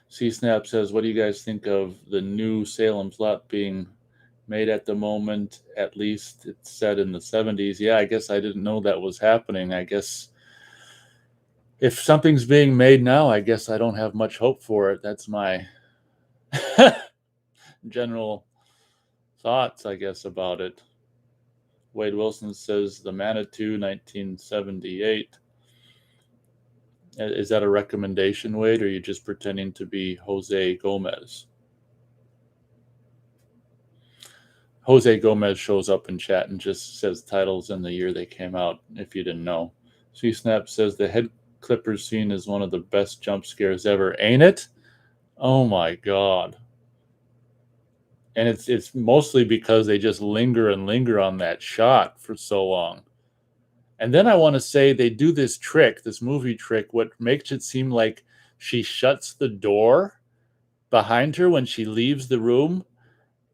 C-Snap says, what do you guys think of the new Salem plot being made at the moment? At least it's set in the 70s. Yeah, I guess I didn't know that was happening. I guess if something's being made now, I guess I don't have much hope for it. That's my general thoughts, I guess, about it. Wade Wilson says The Manitou, 1978. Is that a recommendation, Wade, or are you just pretending to be Jose Gomez? Jose Gomez shows up in chat and just says titles and the year they came out, if you didn't know. C-Snap says the head clippers scene is one of the best jump scares ever. Ain't it? Oh my God. And it's mostly because they just linger and linger on that shot for so long. And then I want to say they do this trick, this movie trick, what makes it seem like she shuts the door behind her when she leaves the room,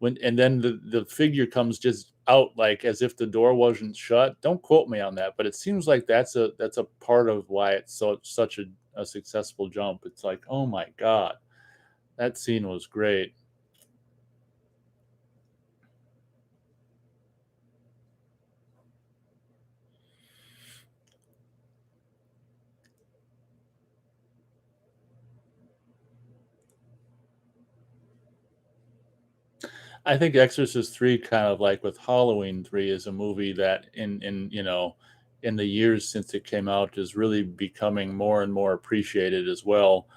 and then the figure comes just out like as if the door wasn't shut. Don't quote me on that, but it seems like that's a part of why it's such a successful jump. It's like, oh my God, that scene was great. I think Exorcist 3, kind of like with Halloween 3, is a movie that in the years since it came out is really becoming more and more appreciated as well.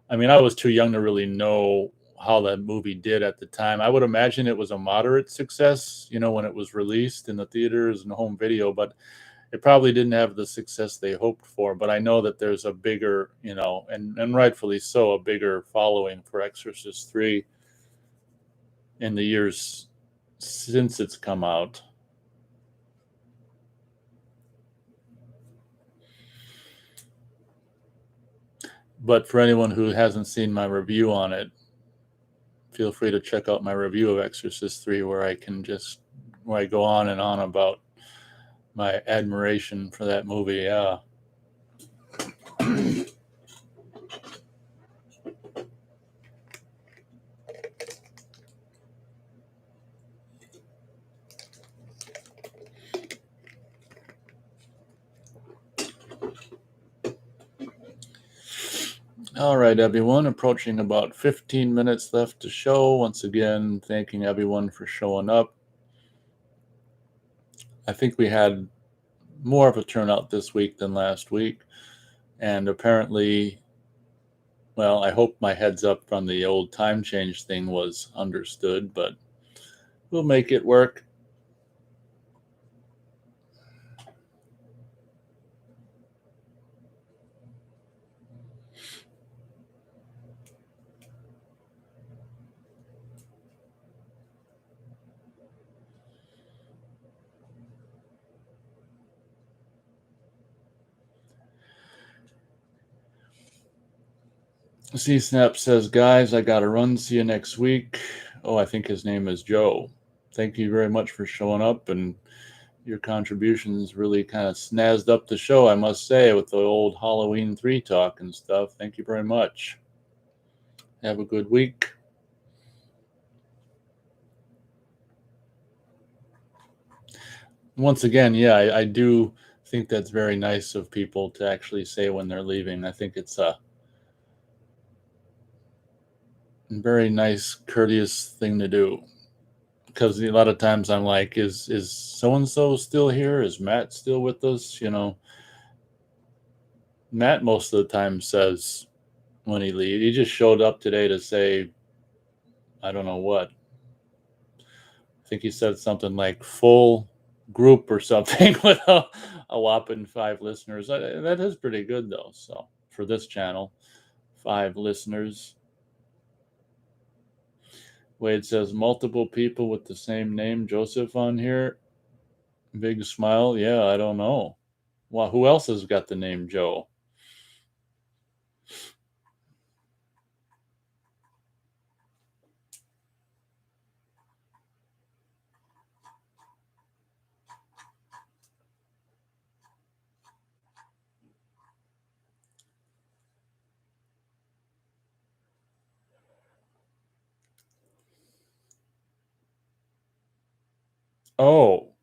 I mean, I was too young to really know how that movie did at the time. I would imagine it was a moderate success, when it was released in the theaters and home video, but it probably didn't have the success they hoped for. But I know that there's a bigger, and rightfully so, a bigger following for Exorcist 3 in the years since it's come out. But for anyone who hasn't seen my review on it, feel free to check out my review of Exorcist 3, where I go on and on about my admiration for that movie. Yeah. All right, everyone, approaching about 15 minutes left to show. Once again, thanking everyone for showing up. I think we had more of a turnout this week than last week. And apparently, well, I hope my heads up from the old time change thing was understood, but we'll make it work. C-Snap says, guys, I got to run. See you next week. Oh, I think his name is Joe. thank you very much for showing up, and your contributions really kind of snazzed up the show, I must say, with the old Halloween 3 talk and stuff. Thank you very much. Have a good week. Once again, yeah, I do think that's very nice of people to actually say when they're leaving. I think it's a very nice, courteous thing to do. Because a lot of times I'm like, is so and so still here? Is Matt still with us? You know, Matt most of the time says when he leaves, he just showed up today to say, I don't know what. I think he said something like full group or something with a whopping 5 listeners. That is pretty good though. So for this channel, 5 listeners. Wade says multiple people with the same name, Joseph, on here. Big smile. Yeah, I don't know. Well, who else has got the name Joe? Oh,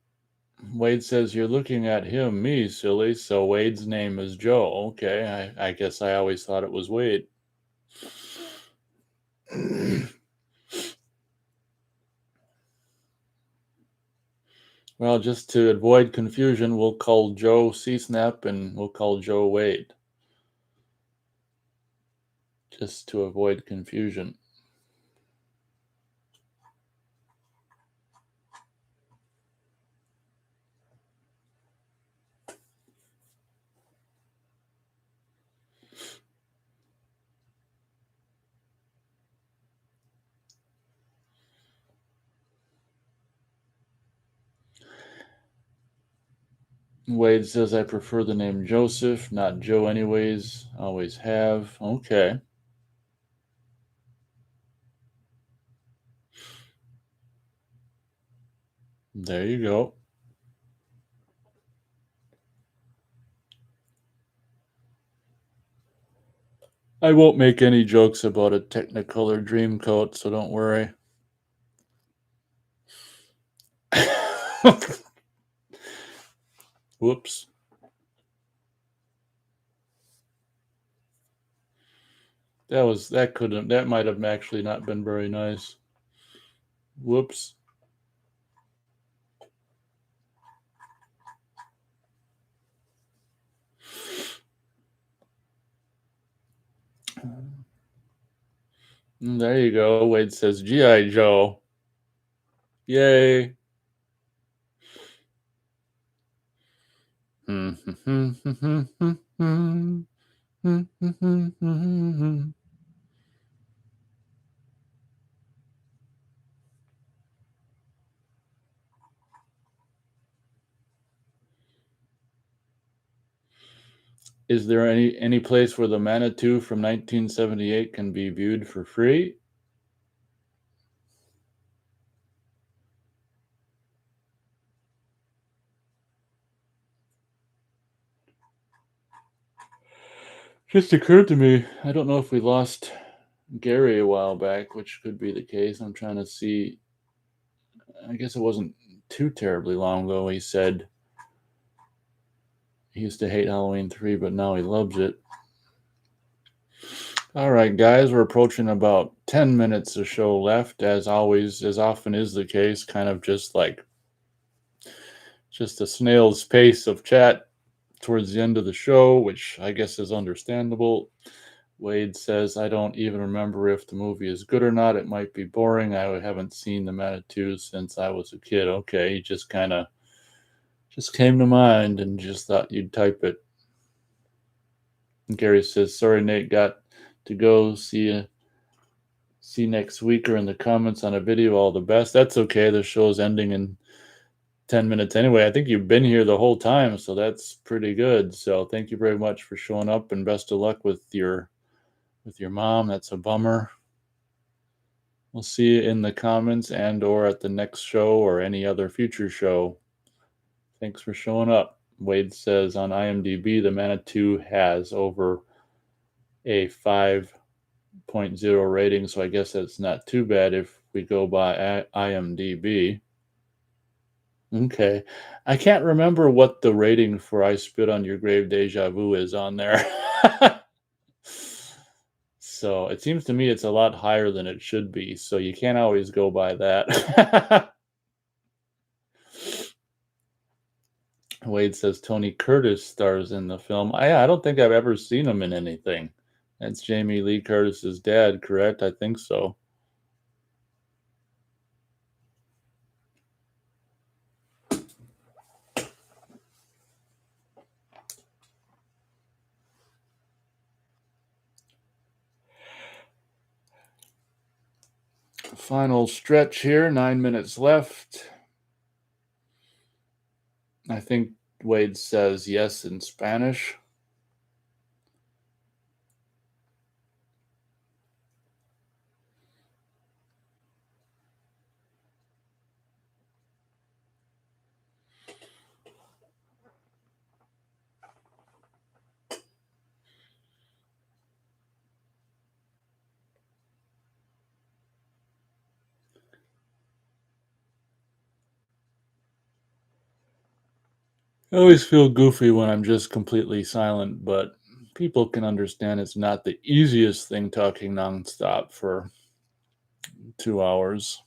Wade says you're looking at him, me, silly. So Wade's name is Joe. Okay, I guess I always thought it was Wade. Well, just to avoid confusion, we'll call Joe C-Snap and we'll call Joe Wade. Just to avoid confusion. Wade says, I prefer the name Joseph, not Joe anyways. Always have. Okay. There you go. I won't make any jokes about a Technicolor Dreamcoat, so don't worry. Whoops. That might have actually not been very nice. Whoops. There you go. Wade says G.I. Joe. Yay. Is there any place where the Manitou from 1978 can be viewed for free? Just occurred to me, I don't know if we lost Gary a while back, which could be the case. I'm trying to see. I guess it wasn't too terribly long ago. He said he used to hate Halloween 3, but now he loves it. All right, guys, we're approaching about 10 minutes of show left. As always, as often is the case, kind of just a snail's pace of chat towards the end of the show, which I guess is understandable. Wade says, I don't even remember if the movie is good or not. It might be boring. I haven't seen the Manitou since I was a kid. Okay, he just kind of just came to mind and just thought you'd type it. And Gary says, sorry, Nate, got to go. See next week or in the comments on a video. All the best. That's okay. The show's ending in 10 minutes anyway. I think you've been here the whole time, so that's pretty good. So thank you very much for showing up, and best of luck with your mom. That's a bummer. We'll see you in the comments and or at the next show or any other future show. Thanks for showing up. Wade says on IMDb, the Manitou has over a 5.0 rating, so I guess that's not too bad if we go by IMDb. Okay. I can't remember what the rating for I Spit on Your Grave Deja Vu is on there. So it seems to me it's a lot higher than it should be, so you can't always go by that. Wade says Tony Curtis stars in the film. I don't think I've ever seen him in anything. That's Jamie Lee Curtis's dad, correct? I think so. Final stretch here, 9 minutes left. I think Wade says yes in Spanish. I always feel goofy when I'm just completely silent, but people can understand it's not the easiest thing talking nonstop for 2 hours.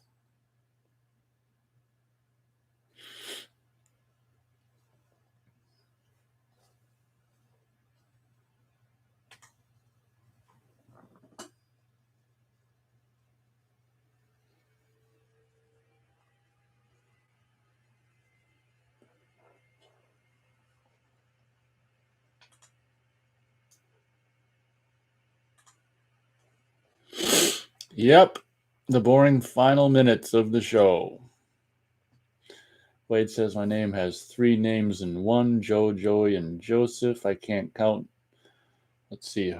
Yep, the boring final minutes of the show. Wade says my name has 3 names in one: Joe, Joey, and Joseph. I can't count. Let's see.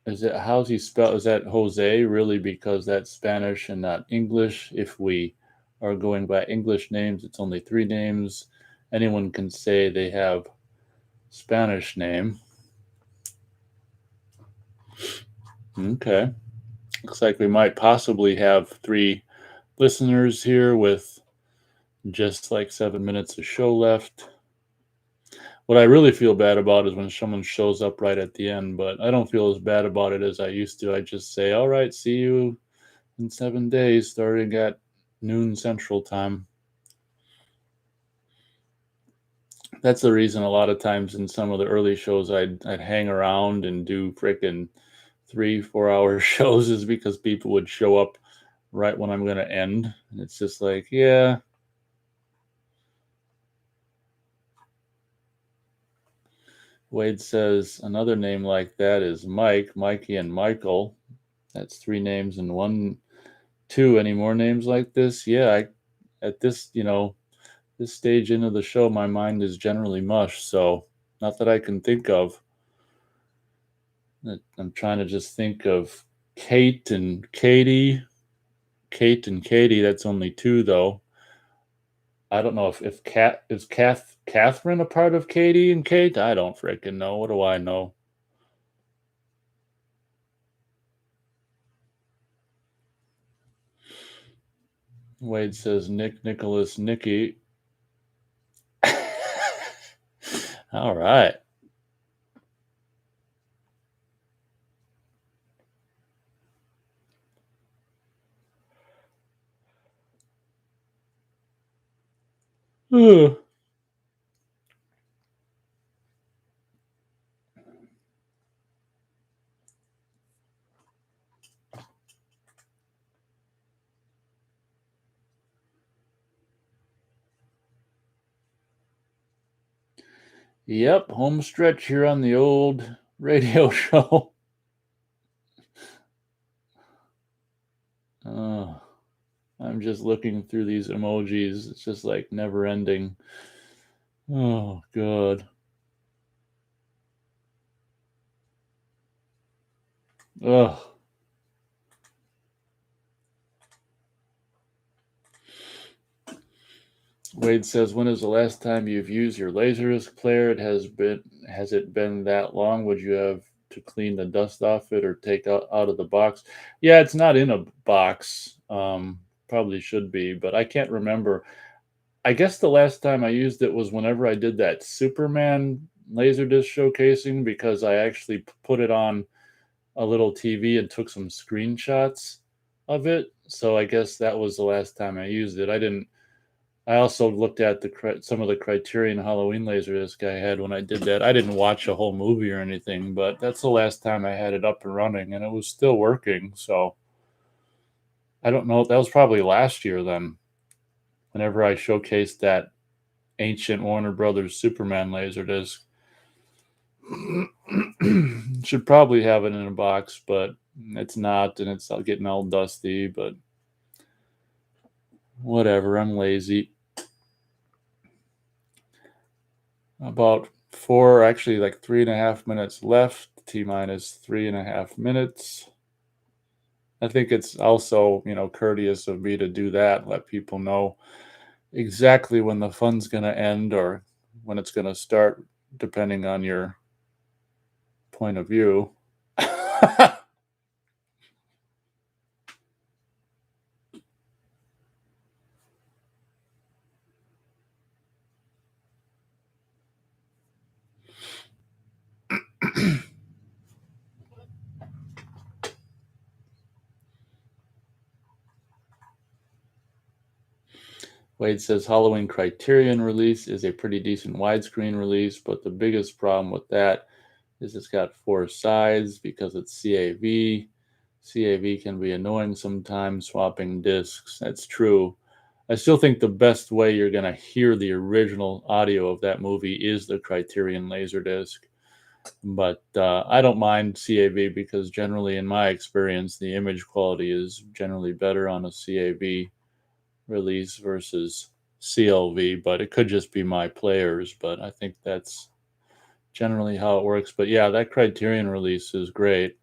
How's he spelled? Is that Jose really? Because that's Spanish and not English. If we are going by English names, it's only 3 names. Anyone can say they have Spanish name. Okay. Looks like we might possibly have 3 listeners here with just like 7 minutes of show left. What I really feel bad about is when someone shows up right at the end, but I don't feel as bad about it as I used to. I just say, all right, see you in 7 days, starting at noon Central Time. That's the reason a lot of times in some of the early shows I'd hang around and do freaking 3-4 hour shows, is because people would show up right when I'm going to end. And it's just like, yeah. Wade says another name like that is Mike, Mikey, and Michael. That's 3 names in one. 2. Any more names like this? Yeah, at this, this stage into the show, my mind is generally mush, so not that I can think of. I'm trying to just think of Kate and Katie. Kate and Katie, that's only 2 though. I don't know if Catherine a part of Katie and Kate? I don't freaking know. What do I know? Wade says Nick, Nicholas, Nikki. All right. Yep, home stretch here on the old radio show. I'm just looking through these emojis. It's just like never ending. Oh, God. Ugh. Wade says, when is the last time you've used your Laserdisc player? Has it been that long? Would you have to clean the dust off it or take out of the box? Yeah, it's not in a box. Probably should be, but I can't remember. I guess the last time I used it was whenever I did that Superman Laserdisc showcasing, because I actually put it on a little TV and took some screenshots of it. So I guess that was the last time I used it. I also looked at some of the Criterion Halloween Laserdisc I had when I did that. I didn't watch a whole movie or anything, but that's the last time I had it up and running, and it was still working. So I don't know. That was probably last year then, whenever I showcased that ancient Warner Brothers Superman Laserdisc. Should probably have it in a box, but it's not, and it's getting all dusty, but whatever. I'm lazy. About four, actually like 3.5 minutes left. T minus 3.5 minutes. I think it's also, courteous of me to do that, let people know exactly when the fun's going to end or when it's going to start, depending on your point of view. Wade says Halloween Criterion release is a pretty decent widescreen release, but the biggest problem with that is it's got 4 sides because it's CAV. CAV can be annoying sometimes, swapping discs. That's true. I still think the best way you're going to hear the original audio of that movie is the Criterion Laserdisc. But I don't mind CAV because generally, in my experience, the image quality is generally better on a CAV release versus CLV, but it could just be my players. But I think that's generally how it works. But yeah, that Criterion release is great.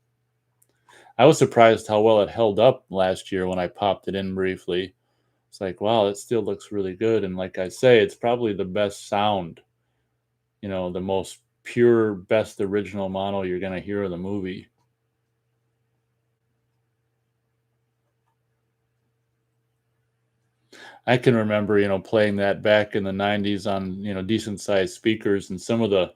I was surprised how well it held up last year when I popped it in briefly. It's like, wow, it still looks really good. And like I say, it's probably the best sound, the most pure, best original mono you're going to hear of the movie. I can remember, playing that back in the 90s on, decent sized speakers, and some of the,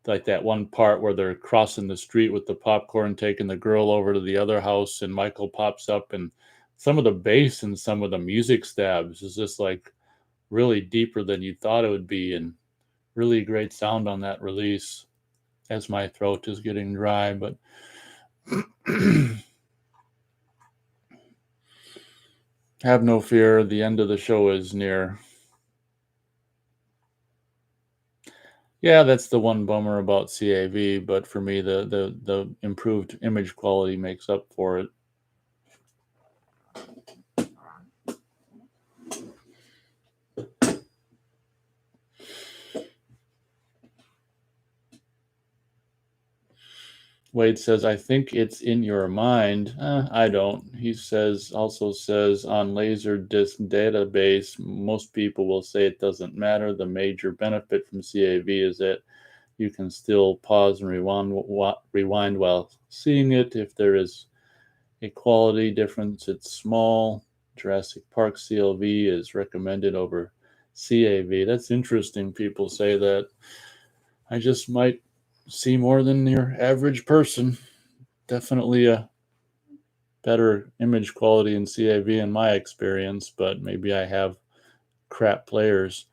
like that one part where they're crossing the street with the popcorn, taking the girl over to the other house, and Michael pops up, and some of the bass and some of the music stabs is just like really deeper than you thought it would be, and really great sound on that release as my throat is getting dry. But have no fear, the end of the show is near. Yeah, that's the one bummer about CAV, but for me, the improved image quality makes up for it. Wade says, I think it's in your mind. I don't. He also says, on Laserdisc database, most people will say it doesn't matter. The major benefit from CAV is that you can still pause and rewind while seeing it. If there is a quality difference, it's small. Jurassic Park CLV is recommended over CAV. That's interesting. People say that. I just might see more than your average person. Definitely a better image quality in CAV in my experience, but maybe I have crap players.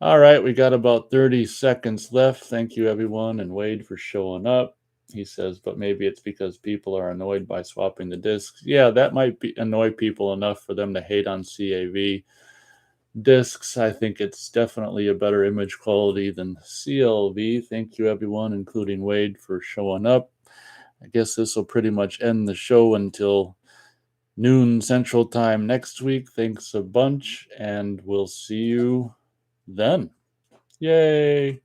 All right, we got about 30 seconds left. Thank you, everyone, and Wade for showing up. He says, but maybe it's because people are annoyed by swapping the discs. Yeah, that might annoy people enough for them to hate on CAV discs. I think it's definitely a better image quality than CLV. Thank you, everyone, including Wade, for showing up. I guess this will pretty much end the show until noon Central Time next week. Thanks a bunch, and we'll see you then. Yay!